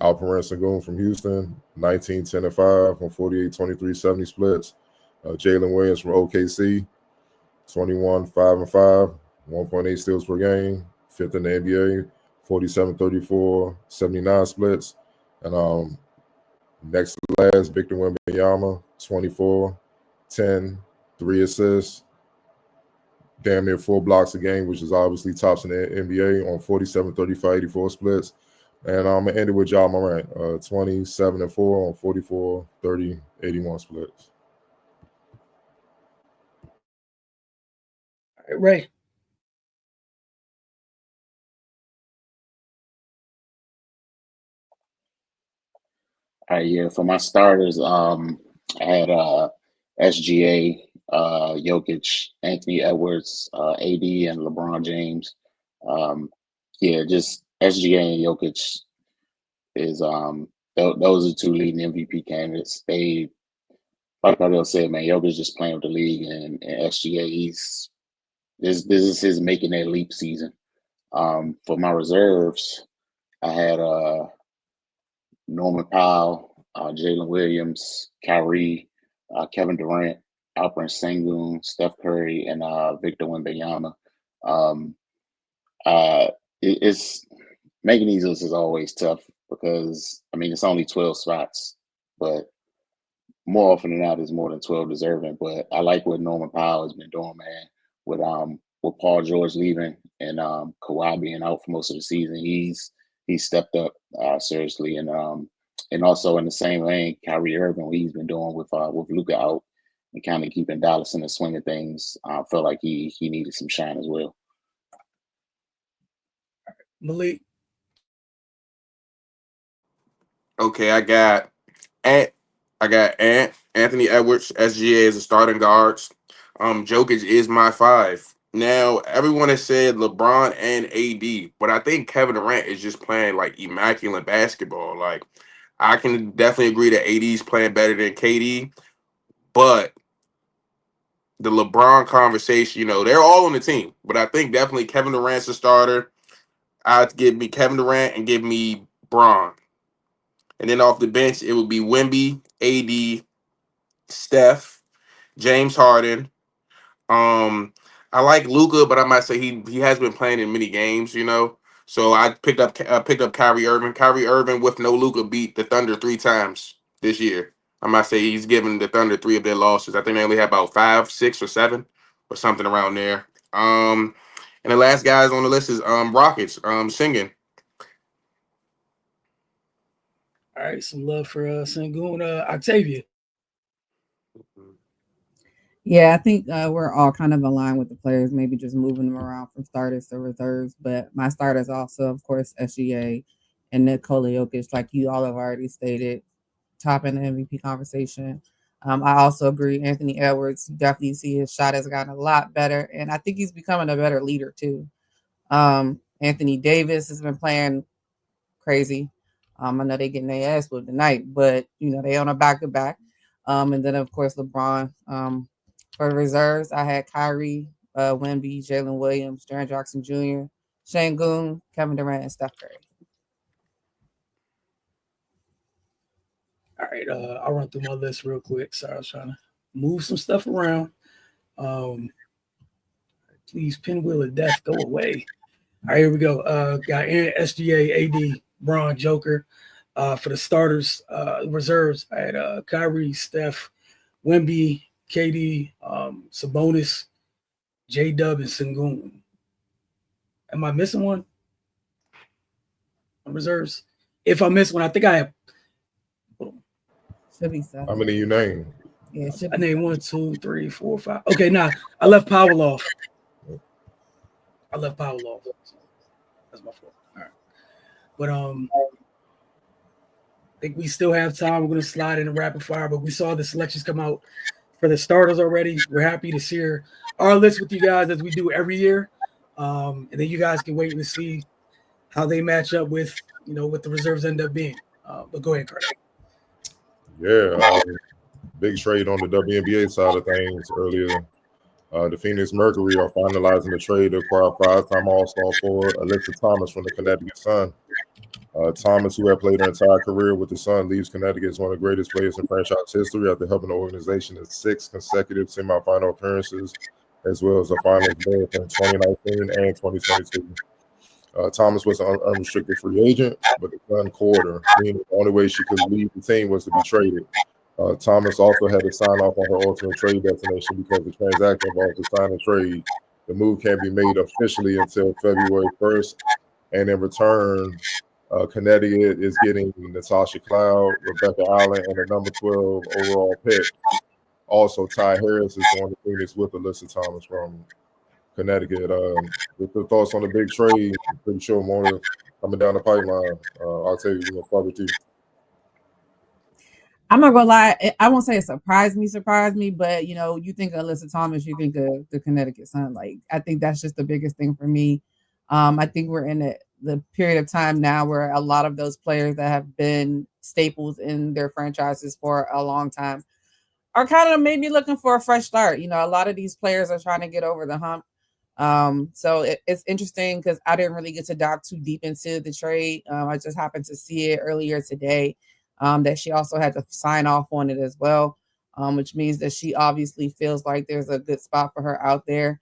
Alperen Sengun from Houston, 19, 10-5 on 48, 23, 70 splits. Jalen Williams from OKC, 21, 5-5, 1.8 steals per game, fifth in the NBA, 47, 34, 79 splits. And next to last, Victor Wembanyama, 24, 10, 3 assists, damn near 4 blocks a game, which is obviously tops in the NBA on 47, 35, 84 splits. And I'm going to end it with Ja Morant, 27-4 on 44, 30, 81 splits. All right, Ray. Yeah, for my starters, I had SGA, Jokic, Anthony Edwards, AD, and LeBron James. Just SGA and Jokic is those are 2 leading MVP candidates. They like Cardell said, man, Jokic just playing with the league, and SGA, this is his making that leap season. For my reserves, I had Norman Powell, Jalen Williams, Kyrie, Kevin Durant, Alperen Sengun, Steph Curry, and Victor Wembanyama. Um, it's making these lists is always tough because I mean it's only 12 spots, but more often than not, there's more than 12 deserving. But I like what Norman Powell has been doing, man. With Paul George leaving and Kawhi being out for most of the season, he's stepped up seriously, and also in the same vein, Kyrie Irving, what he's been doing with Luka out and kind of keeping Dallas in the swing of things. I felt like he needed some shine as well. Malik. Okay, I got Anthony Edwards, SGA as a starting guards. Jokic is my 5. Now, everyone has said LeBron and AD, but I think Kevin Durant is just playing like immaculate basketball. Like, I can definitely agree that AD's playing better than KD, but the LeBron conversation, they're all on the team. But I think definitely Kevin Durant's a starter. I'd give me Kevin Durant and give me Braun. And then off the bench, it would be Wemby, AD, Steph, James Harden. I like Luca, but I might say he has been playing in many games. So I picked up Kyrie Irving. Kyrie Irving with no Luca beat the Thunder 3 times this year. I might say he's given the Thunder 3 of their losses. I think they only have about 5, 6, or 7, or something around there. And the last guys on the list is Rockets. Singing. All right, some love for Sengun. Octavia. Yeah, I think we're all kind of aligned with the players, maybe just moving them around from starters to reserves. But my starters also, of course, SGA and Nikola Jokic, like you all have already stated, top in the MVP conversation. I also agree, Anthony Edwards, you definitely see his shot has gotten a lot better, and I think he's becoming a better leader too. Anthony Davis has been playing crazy. I know they getting their ass whipped tonight, but they on a back to back. And then of course LeBron. For reserves, I had Kyrie, Wemby, Jalen Williams, Jaren Jackson Jr., Şengün, Kevin Durant, and Steph Curry. All right, I'll run through my list real quick. Sorry, I was trying to move some stuff around. Please, pinwheel of death, go away. All right, here we go. Got SGA, AD, Braun, Joker. For the starters, reserves, I had Kyrie, Steph, Wemby, KD, Sabonis, J-Dub, and Sengun. Am I missing one? On reserves? If I miss one, I think I have. Should be 7. How many you name? Yeah, I named 1, 2, 3, 4, 5. Okay, nah, I left Powell off. That's my fault. All right. But I think we still have time. We're gonna slide into rapid fire, but we saw the selections come out for the starters already. We're happy to share our list with you guys as we do every year. And then you guys can wait and see how they match up with what the reserves end up being. But go ahead, Carter. Yeah, big trade on the WNBA side of things earlier. The Phoenix Mercury are finalizing the trade to acquire 5-time All-Star forward Alyssa Thomas from the Connecticut Sun. Thomas, who had played her entire career with the Sun, leaves Connecticut as one of the greatest players in franchise history after helping the organization in 6 consecutive semifinal appearances, as well as a finals berth in 2019 and 2022. Thomas was an unrestricted free agent, but the Sun courted her, meaning the only way she could leave the team was to be traded. Thomas also had to sign off on her ultimate trade destination because the transaction involves a sign and trade. The move can't be made officially until February 1st, and in return, Connecticut is getting Natasha Cloud, Rebecca Allen, and a number 12 overall pick. Also, Ty Harris is going to Phoenix with Alyssa Thomas from Connecticut. With the thoughts on the big trade, I'm pretty sure more coming down the pipeline. I'll tell you, we're going to start with you. I'm not gonna lie, I won't say it surprised me, but you think of Alyssa Thomas, you think of the Connecticut Sun. Like, I think that's just the biggest thing for me. I think we're in the period of time now where a lot of those players that have been staples in their franchises for a long time are kind of maybe looking for a fresh start. You know, a lot of these players are trying to get over the hump. So it's interesting because I didn't really get to dive too deep into the trade. I just happened to see it earlier today, that she also had to sign off on it as well, which means that she obviously feels like there's a good spot for her out there.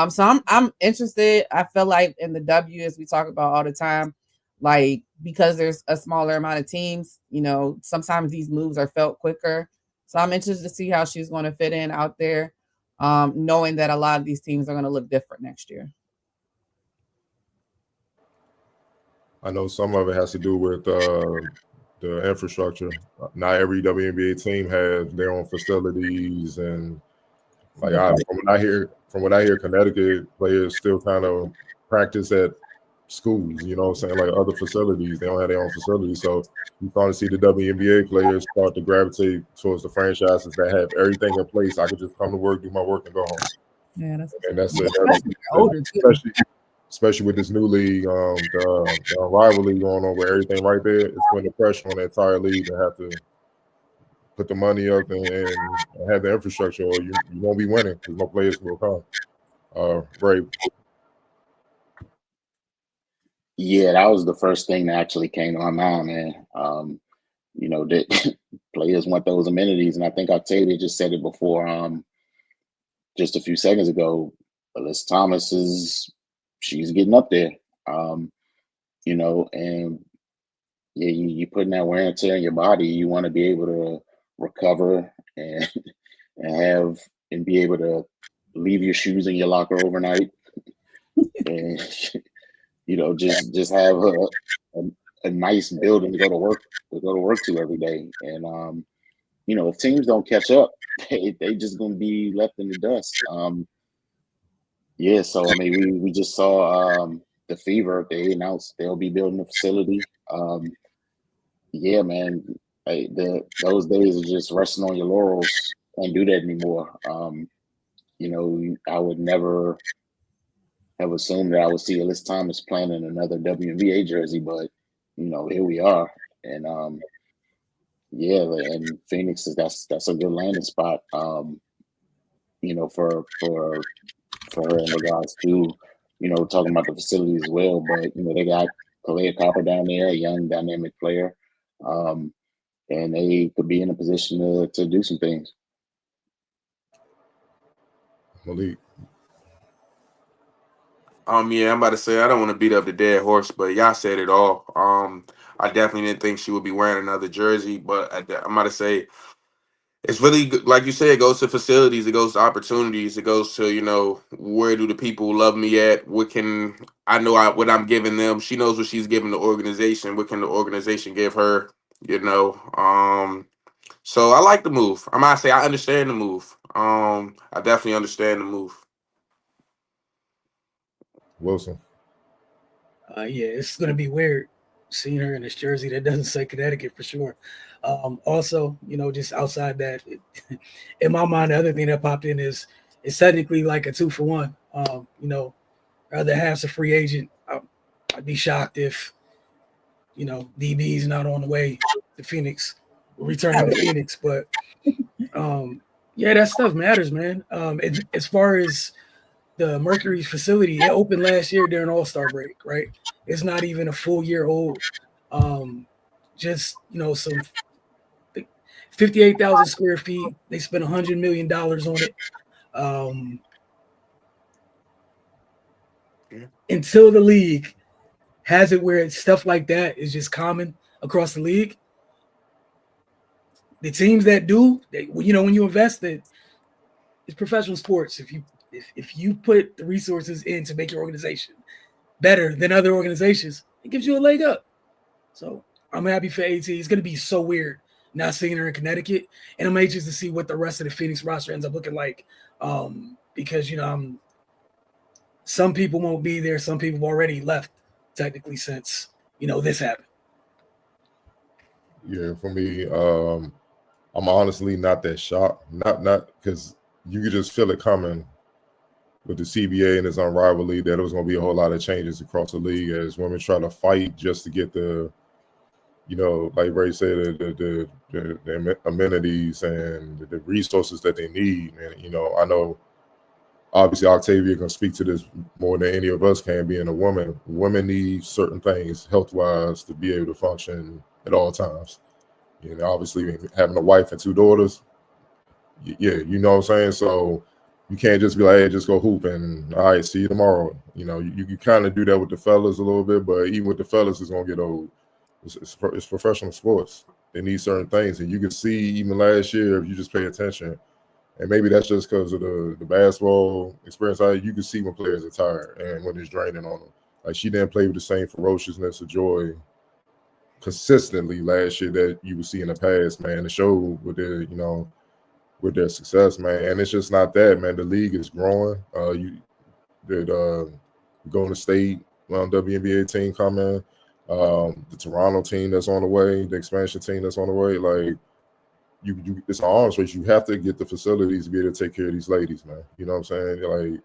So I'm interested. I feel like in the W, as we talk about all the time, like because there's a smaller amount of teams, you know, sometimes these moves are felt quicker. So I'm interested to see how she's going to fit in out there, knowing that a lot of these teams are going to look different next year. I know some of it has to do with the infrastructure. Not every WNBA team has their own facilities, and like from what I hear, Connecticut players still kind of practice at schools. You know, what I'm saying, like other facilities, they don't have their own facilities. So you start to see the WNBA players start to gravitate towards the franchises that have everything in place. I could just come to work, do my work, and go home. Yeah, That's especially with this new league, the rivalry going on, where everything right there is putting the pressure on the entire league to have to put the money up and have the infrastructure, or you won't be winning because no players will come. Right. Yeah, that was the first thing that actually came to my mind, man. You know, that players want those amenities, and I think Octavia just said it before, just a few seconds ago. Alyssa Thomas she's getting up there, you know, and yeah, you putting that wear and tear in your body. You want to be able to recover and and be able to leave your shoes in your locker overnight, and you know, just have a nice building to go to work to every day. And you know, if teams don't catch up, they just gonna be left in the dust. Yeah, so I mean, we just saw the Fever. They announced they'll be building a facility. Yeah, man, those days of just resting on your laurels, can't do that anymore. You know, I would never have assumed that I would see Alyssa Thomas playing in another WNBA jersey, but you know, here we are. And yeah, and Phoenix that's a good landing spot. You know, for her in regards to, you know, talking about the facility as well. But you know, they got Kalea Copper down there, a young dynamic player, and they could be in a position to do some things. Malik. Yeah, I'm about to say I don't want to beat up the dead horse, but y'all said it all. I definitely didn't think she would be wearing another jersey, but I'm about to say it's really good. Like you said, it goes to facilities, it goes to opportunities, it goes to, you know, where do the people love me at? What can I know what I'm giving them? She knows what she's giving the organization. What can the organization give her? You know, so I like the move. I'm gonna say I understand the move. I definitely understand the move. Wilson. Yeah, it's gonna be weird seeing her in this jersey that doesn't say Connecticut for sure. Also, you know, just outside that, in my mind, the other thing that popped in is it's technically like a 2-for-1. You know, other half's a free agent. I'd be shocked if, you know, DB's not on the way to Phoenix, returning to Phoenix. But yeah, that stuff matters, man. As far as the Mercury's facility, it opened last year during All-Star break, right? It's not even a full year old. Just, you know, some 58,000 square feet. They spent $100 million on it. Until the league has it where stuff like that is just common across the league, the teams that do, you know, when you invest in it's professional sports. If you put the resources in to make your organization better than other organizations, it gives you a leg up. So I'm happy for AT. It's going to be so weird not seeing her in Connecticut, and I'm anxious to see what the rest of the Phoenix roster ends up looking like. Because, you know, some people won't be there. Some people have already left, technically, since, you know, this happened. Yeah, for me, I'm honestly not that shocked. Not because you could just feel it coming with the CBA and its unrivalry that it was going to be a whole lot of changes across the league as women try to fight just to get the you know, like Ray said, the amenities and the resources that they need. And, you know, I know obviously Octavia can speak to this more than any of us can, being a woman. Women need certain things health-wise to be able to function at all times. You know, obviously having a wife and 2 daughters, yeah, you know what I'm saying? So you can't just be like, hey, just go hoop and all right, see you tomorrow. You know, you kind of do that with the fellas a little bit, but even with the fellas, it's going to get old. It's professional sports. They need certain things. And you can see even last year, if you just pay attention, and maybe that's just because of the basketball experience, you can see when players are tired and when it's draining on them. Like she didn't play with the same ferociousness or joy consistently last year that you would see in the past, man. It showed with their, you know, with their success, man. And it's just not that, man. The league is growing. Golden State WNBA team coming, the Toronto team that's on the way, the expansion team that's on the way. Like it's an arms race. You have to get the facilities to be able to take care of these ladies, man. You know what I'm saying? Like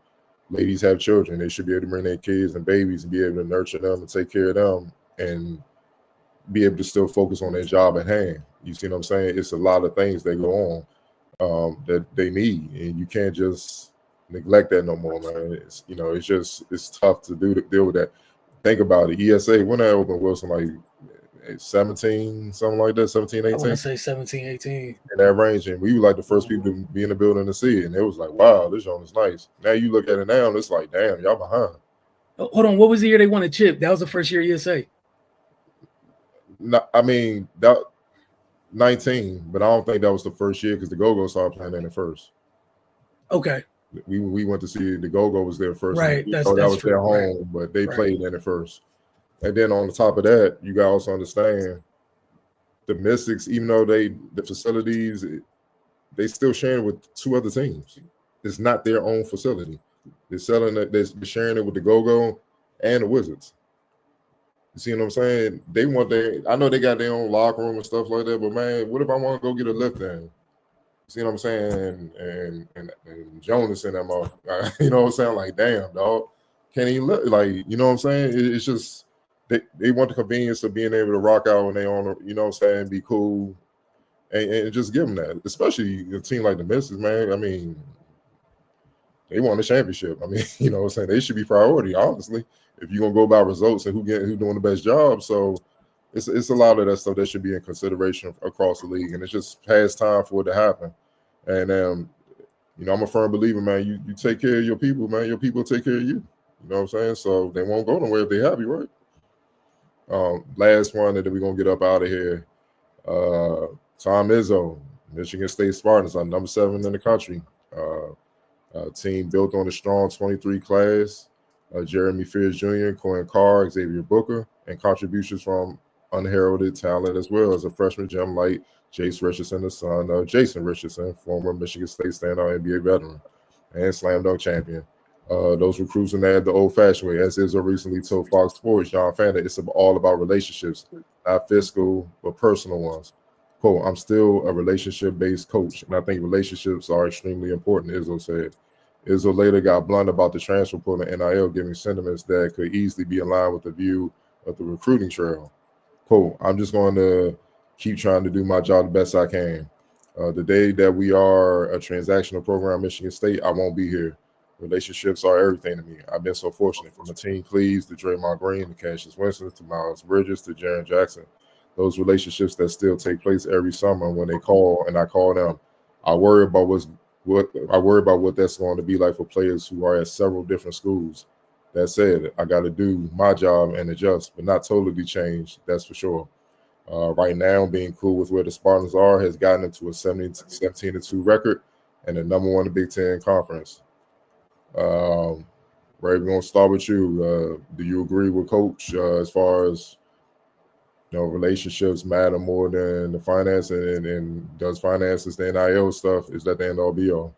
ladies have children, they should be able to bring their kids and babies and be able to nurture them and take care of them and be able to still focus on their job at hand. You see what I'm saying? It's a lot of things that go on that they need, and you can't just neglect that no more, man. It's, you know, it's tough to deal with that. Think about it. ESA, when that opened, Wilson, like 17, something like that, 17, 18? I want to say 17, 18. In that range, and we were like the first people to be in the building to see it, and it was like, wow, this joint is nice. Now you look at it now, and it's like, damn, y'all behind. Hold on, what was the year they won a chip? That was the first year ESA. No, I mean, that 19, but I don't think that was the first year because the Go-Go started playing in it first. Okay. We went to see the Go-Go was there first. Right. That was true. Their home, right. But they played in it first. And then on the top of that, you got to also understand the Mystics, even though the facilities, they still sharing with 2 other teams. It's not their own facility. They're selling it, they're sharing it with the Go-Go and the Wizards. You see what I'm saying? They want I know they got their own locker room and stuff like that, but man, what if I want to go get a lift in? You see what I'm saying? And Jonas in them off. You know what I'm saying? Like, damn, dog. Can't even look like, you know what I'm saying? It's just they want the convenience of being able to rock out when they on, you know what I'm saying, be cool, and just give them that. Especially a team like the Mystics, man. I mean, they won the championship. I mean, you know what I'm saying? They should be priority, honestly, if you're gonna go by results and who doing the best job. So it's a lot of that stuff that should be in consideration across the league, and it's just past time for it to happen. And you know, I'm a firm believer, man. You take care of your people, man. Your people take care of you. You know what I'm saying? So they won't go nowhere if they happy, right? Last one, and then we're gonna get up out of here. Tom Izzo, Michigan State Spartans, are number 7 in the country. Team built on a strong 23 class. Jeremy Fears Jr., Cohen Carr, Xavier Booker, and contributions from unheralded talent as well as a freshman gem like Jace Richardson, the son of Jason Richardson, former Michigan State standout NBA veteran and slam dunk champion. Those recruits in there the old-fashioned way, as Izzo recently told Fox Sports, John Fanta, it's all about relationships, not fiscal, but personal ones. Quote, I'm still a relationship-based coach, and I think relationships are extremely important, Izzo said. Izzo later got blunt about the transfer portal and NIL, giving sentiments that could easily be in line with the view of the recruiting trail. Quote, I'm just going to keep trying to do my job the best I can. The day that we are a transactional program at Michigan State, I won't be here. Relationships are everything to me. I've been so fortunate, from Mateen Cleaves to Draymond Green to Cassius Winston to Miles Bridges to Jaren Jackson. Those relationships that still take place every summer when they call and I call them. I worry about what that's going to be like for players who are at several different schools. That said, I got to do my job and adjust, but not totally change. That's for sure. Right now, being cool with where the Spartans are has gotten them to a 17-2 record and the number 1 in the Big Ten Conference. Ray, we're gonna start with you. Do you agree with Coach as far as, you know, relationships matter more than the finance, and does finances, the NIL stuff, is that the end all be all?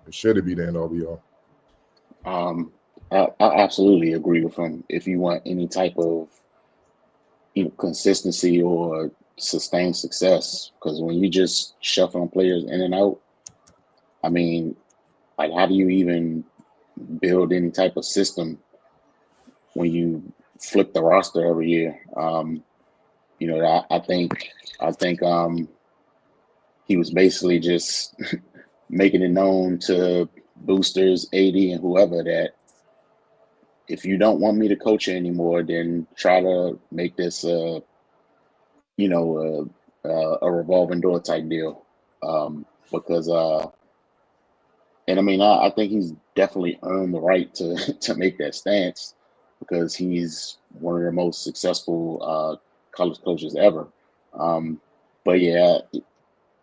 Should it be the end all be all? I absolutely agree with him. If you want any type of, you know, consistency or sustained success, because when you just shuffling players in and out, I mean, like, how do you even build any type of system when you flip the roster every year? You know, I think he was basically just making it known to boosters, AD, and whoever that if you don't want me to coach you anymore, then try to make this, a revolving door type deal. Because, and I mean, I think he's definitely earned the right to to make that stance because he's one of the most successful college coaches ever. Um, but yeah,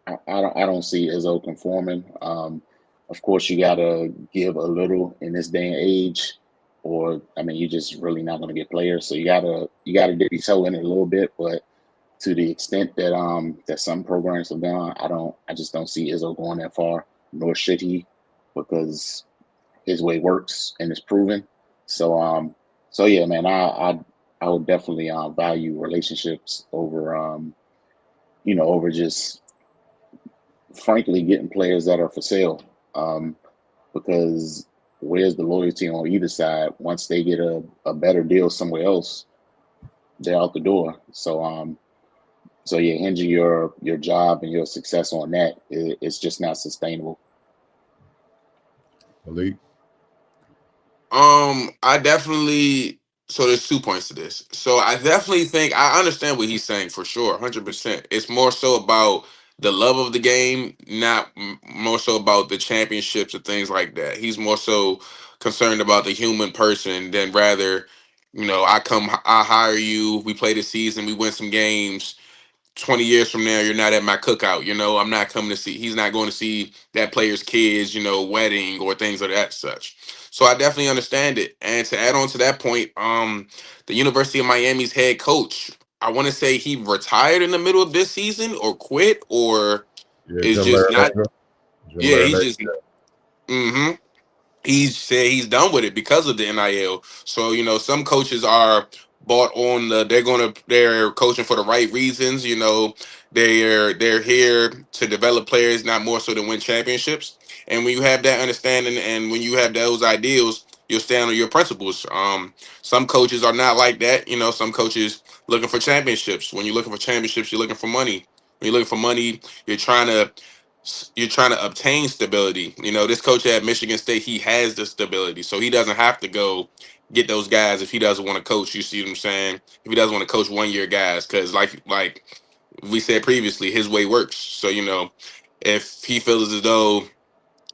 I don't see Izzo conforming. Of course, you gotta give a little in this day and age, or I mean, you're just really not gonna get players. So you gotta dip your toe in it a little bit, but to the extent that that some programs have gone, I just don't see Izzo going that far, nor should he, because his way works and it's proven. So so yeah, man, I would definitely value relationships over over just frankly getting players that are for sale. Um, because where's the loyalty on either side? Once they get a better deal somewhere else, they're out the door. So yeah, hinging your job and your success on that, it's just not sustainable. Elite. I definitely. So there's 2 points to this. So I definitely think I understand what he's saying for sure, 100%. It's more so about the love of the game, not more so about the championships or things like that. He's more so concerned about the human person than rather, I hire you, we play the season, we win some games. 20 years from now, you're not at my cookout. I'm not coming to see, he's not going to see that player's kids, wedding or things of that such. So I definitely understand it. And to add on to that point, the University of Miami's head coach, I want to say he retired in the middle of this season or quit or Yeah, is Jim just not. Larinaga. Jim Yeah, he's Larinaga. just. hmm he said he's done with it because of the NIL. So some coaches are bought on they're coaching for the right reasons. They're here to develop players, not more so to win championships. And when you have that understanding and when you have those ideals, you'll stand on your principles. Some coaches are not like that. Some coaches looking for championships. When you're looking for championships, you're looking for money. When you're looking for money, you're trying to obtain stability. This coach at Michigan State, he has the stability, so he doesn't have to go get those guys if he doesn't want to coach. You see what I'm saying? If he doesn't want to coach 1 year guys, because like we said previously, his way works. So if he feels as though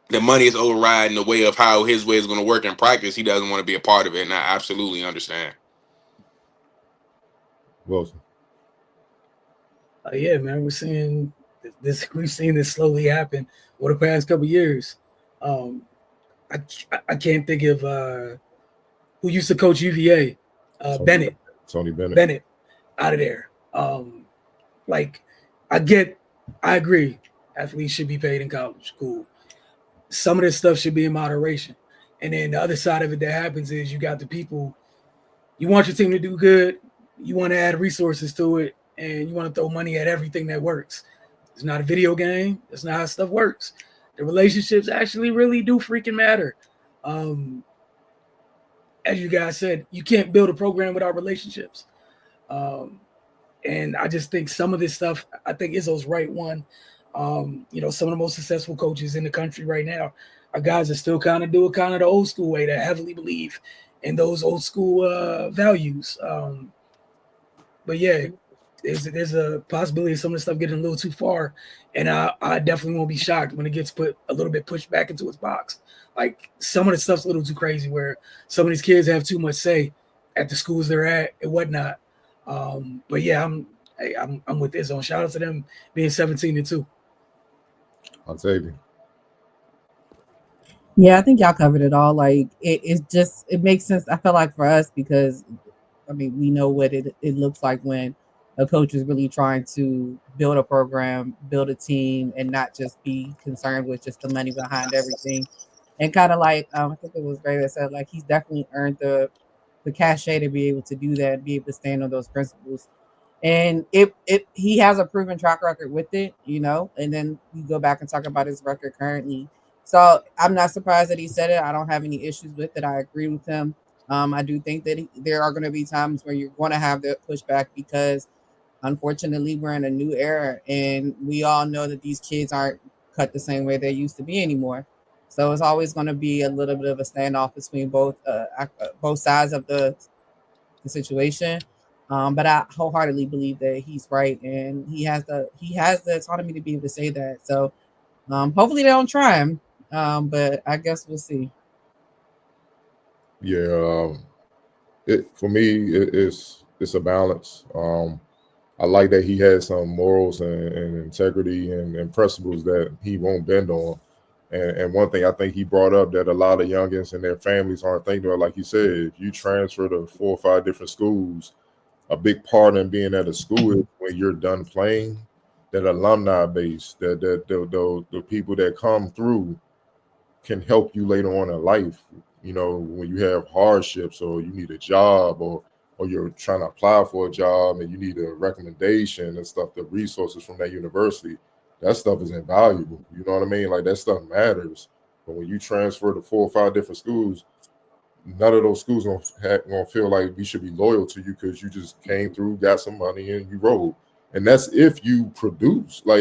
the money is overriding the way of how his way is going to work in practice, he doesn't want to be a part of it, and I absolutely understand. Wilson. Yeah, man, we're seeing this. We've seen this slowly happen over the past couple of years. Um, I can't think of who used to coach UVA, Bennett. Tony Bennett. Bennett out of there. Like, I agree. Athletes should be paid in college. Cool. Some of this stuff should be in moderation. And then the other side of it that happens is you got the people, you want your team to do good, you want to add resources to it, and you want to throw money at everything that works. It's not a video game. That's not how stuff works. The relationships actually really do freaking matter. Um, as you guys said, you can't build a program without relationships. Um, and I just think some of this stuff, I think Izzo's right one. Some of the most successful coaches in the country right now are guys that still kind of do it kind of the old school way, that heavily believe in those old school values. But yeah, there's a possibility of some of the stuff getting a little too far, and I definitely won't be shocked when it gets put a little bit pushed back into its box. Like some of the stuff's a little too crazy, where some of these kids have too much say at the schools they're at and whatnot. But yeah, I'm with this on. Shout out to them being 17-2. Octavian. Yeah, I think y'all covered it all. Like it makes sense. I feel like for us because I mean we know what it looks like when a coach is really trying to build a program, build a team, and not just be concerned with just the money behind everything. And kind of like I think it was Gray that said like he's definitely earned the cachet to be able to do that, be able to stand on those principles. And it he has a proven track record with it, and then you go back and talk about his record currently. So I'm not surprised that he said it. I don't have any issues with it. I agree with him. I do think that there are going to be times where you're going to have the pushback because unfortunately, we're in a new era, and we all know that these kids aren't cut the same way they used to be anymore. So it's always going to be a little bit of a standoff between both sides of the situation. But I wholeheartedly believe that he's right, and he has the autonomy to be able to say that. So hopefully they don't try him. But I guess we'll see. Yeah, for me, it's a balance. I like that he has some morals and integrity and principles that he won't bend on. And one thing I think he brought up that a lot of youngins and their families aren't thinking about, like you said, if you transfer to 4 or 5 different schools, a big part in being at a school is when you're done playing, that alumni base, that the people that come through can help you later on in life. You know, when you have hardships or you need a job or you're trying to apply for a job and you need a recommendation and stuff, the resources from that university, that stuff is invaluable. You know what I mean? Like that stuff matters. But when you transfer to 4 or 5 different schools, none of those schools gonna feel like we should be loyal to you because you just came through, got some money, and you rolled. And that's if you produce. Like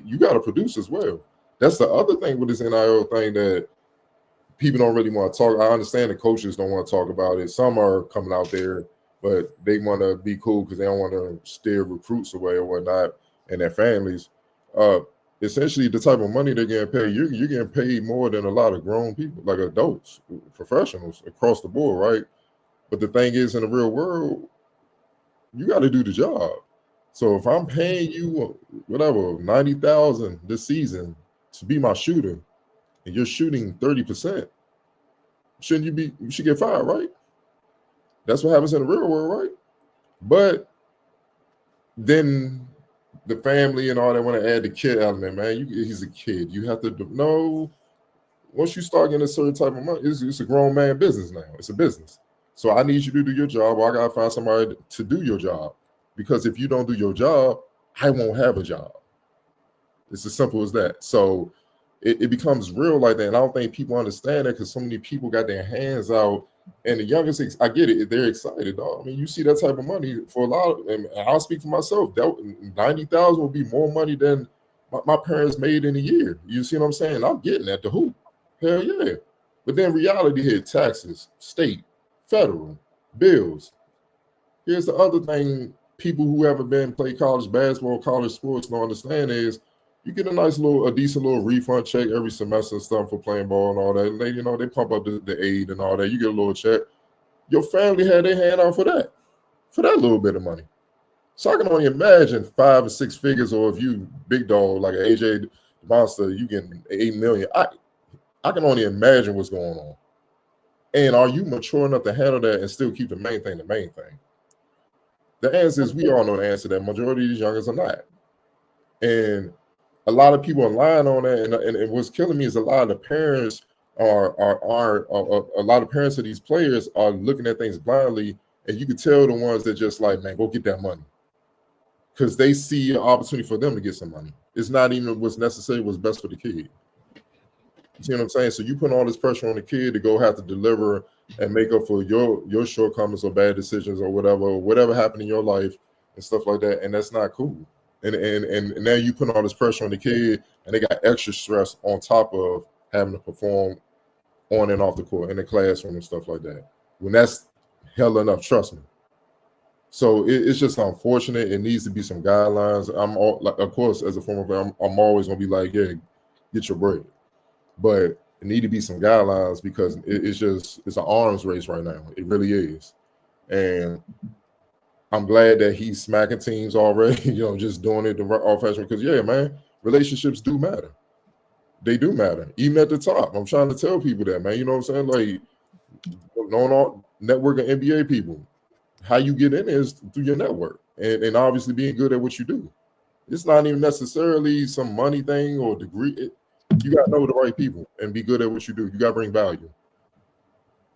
you got to produce as well. That's the other thing with this NIL thing that people don't really want to talk. I understand the coaches don't want to talk about it. Some are coming out there, but they want to be cool because they don't want to steer recruits away or whatnot and their families. Essentially, the type of money they're getting paid, you're getting paid more than a lot of grown people, like adults, professionals across the board, right? But the thing is, in the real world, you got to do the job. So if I'm paying you whatever 90,000 this season to be my shooter, and you're shooting 30%, you should get fired, right? That's what happens in the real world, right? But then the family and all that want to add the kid element, man. He's a kid. You have to know once you start getting a certain type of money, it's a grown man business now. It's a business. So I need you to do your job, or I gotta find somebody to do your job. Because if you don't do your job, I won't have a job. It's as simple as that. So it becomes real like that. And I don't think people understand that because so many people got their hands out. And the youngest, I get it, they're excited, dog. I mean, you see that type of money for a lot of, and I'll speak for myself, that 90,000 would be more money than my parents made in a year. You see what I'm saying? I'm getting at the hoop. Hell yeah. But then reality hit taxes, state, federal, bills. Here's the other thing people who ever play college basketball, college sports don't understand is you get a decent little refund check every semester and stuff for playing ball and all that. And they pump up the aid and all that. You get a little check. Your family had their hand out for that little bit of money. So I can only imagine 5 or 6 figures, or if you big dog like an AJ Monster, you getting 8 million. I can only imagine what's going on. And are you mature enough to handle that and still keep the main thing the main thing? The answer is we all know the answer. That majority of these youngers are not. And a lot of people are lying on that, and what's killing me is a lot of the parents are a lot of parents of these players are looking at things blindly, and you can tell the ones that just like, man, go get that money, because they see an opportunity for them to get some money. It's not even what's necessary, what's best for the kid. You see what I'm saying? So you put all this pressure on the kid to go have to deliver and make up for your shortcomings or bad decisions or whatever happened in your life and stuff like that, and that's not cool. And now you put all this pressure on the kid, and they got extra stress on top of having to perform on and off the court in the classroom and stuff like that. When that's hell enough, trust me. So it's just unfortunate. It needs to be some guidelines. Of course, as a former player, I'm always gonna be like, yeah, get your bread, but it need to be some guidelines because it's an arms race right now. It really is, and I'm glad that he's smacking teams already, just doing it the old-fashioned, because, yeah, man, relationships do matter. They do matter, even at the top. I'm trying to tell people that, man. You know what I'm saying? Like, knowing all network of NBA people, how you get in is through your network and obviously being good at what you do. It's not even necessarily some money thing or degree. You got to know the right people and be good at what you do. You got to bring value.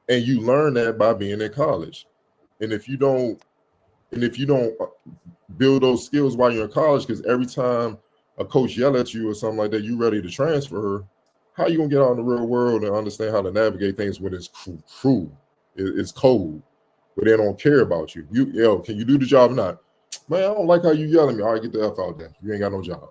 And you learn that by being in college. And if you don't build those skills while you're in college, because every time a coach yell at you or something like that, you ready to transfer, how you gonna get out in the real world and understand how to navigate things when it's cruel, it's cold, but they don't care about you? Can you do the job or not? Man, I don't like how you yell at me. All right, get the F out there. You ain't got no job.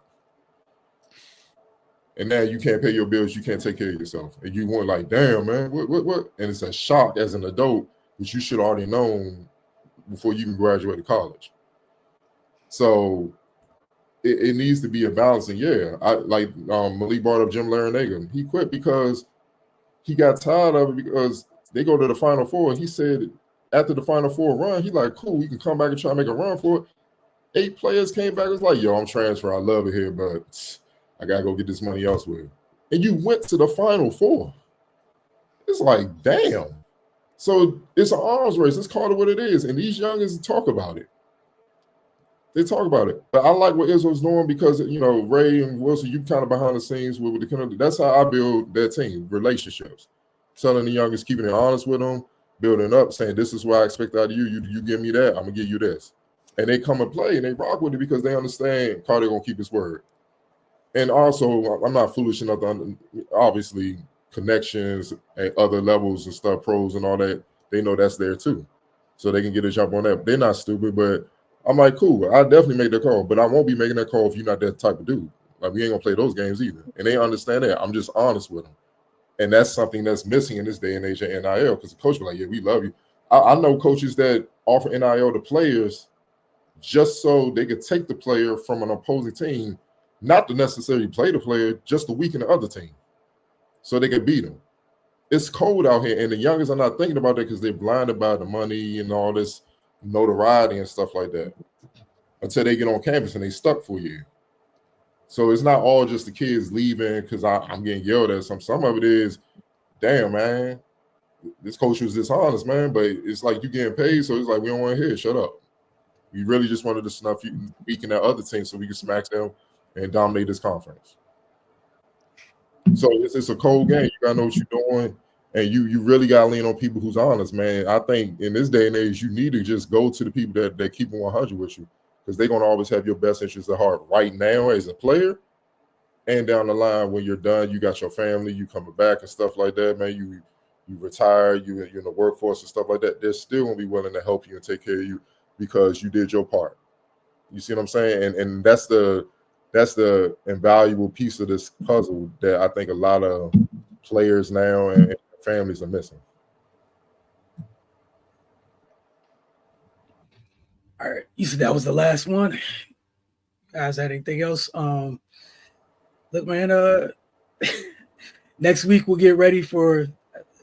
And now you can't pay your bills. You can't take care of yourself. And you want like, damn, man, what? And it's a shock as an adult, which you should already known before you can graduate college. So it needs to be a balance. And yeah, I like Malik brought up Jim Larinaga. He quit because he got tired of it because they go to the Final Four. And he said after the Final Four run, he like, cool, we can come back and try to make a run for it. 8 players came back. It's like, yo, I'm transferring. I love it here, but I gotta go get this money elsewhere. And you went to the Final Four. It's like, damn. So it's an arms race. Let's call it what it is. And these youngins talk about it. They talk about it. But I like what Izzo's doing because, you know, Ray and Wilson, you kind of behind the scenes with the kind of, that's how I build that team, relationships. Telling the youngins, keeping it honest with them, building up, saying, this is what I expect out of you. You give me that, I'm going to give you this. And they come and play and they rock with it because they understand Carter going to keep his word. And also, I'm not foolish enough to, obviously, connections at other levels and stuff, pros and all that, they know that's there too. So they can get a jump on that. They're not stupid, but I'm like, cool, I'll definitely make that call, but I won't be making that call if you're not that type of dude. Like, we ain't going to play those games either. And they understand that. I'm just honest with them. And that's something that's missing in this day and age of NIL because the coach be like, yeah, we love you. I know coaches that offer NIL to players just so they could take the player from an opposing team, not to necessarily play the player, just to weaken the other team so they could beat them. It's cold out here, and the youngest are not thinking about that because they're blinded by the money and all this notoriety and stuff like that until they get on campus and they stuck for a year. So it's not all just the kids leaving because I'm getting yelled at. Some of it is, damn, man, this coach was dishonest, man, but it's like you getting paid, so it's like we don't want to hear it. Shut up. We really just wanted to snuff you weaken that other team so we can smack them and dominate this conference. So it's a cold game. You gotta know what you're doing, and you really gotta lean on people who's honest, man. I think in this day and age, you need to just go to the people that keep it 100 with you, because they're gonna always have your best interests at heart right now as a player, and down the line when you're done, you got your family, you coming back and stuff like that, man. You retire, you're in the workforce and stuff like that. They're still gonna be willing to help you and take care of you because you did your part. You see what I'm saying? And that's the invaluable piece of this puzzle that I think a lot of players now and families are missing. All right. You said that was the last one. Guys, had anything else? Look, man, next week we'll get ready for,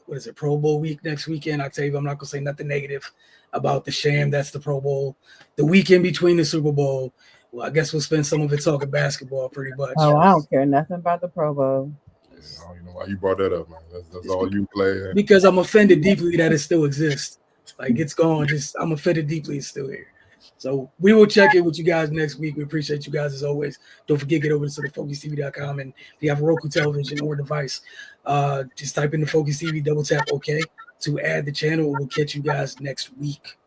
what is it, Pro Bowl week next weekend. I tell you, I'm not gonna say nothing negative about the sham. That's the Pro Bowl. The weekend between the Super Bowl. Well, I guess we'll spend some of it talking basketball pretty much. Oh, I don't care nothing about the Pro Bowl. Yeah, I don't even know why you brought that up, man. That's all you play. Because I'm offended deeply that it still exists. Like, it's gone. I'm offended deeply it's still here. So we will check in with you guys next week. We appreciate you guys as always. Don't forget, get over to thefocustv.com, and if you have a Roku television or device, just type in the Focus TV, double tap OK to add the channel. We'll catch you guys next week.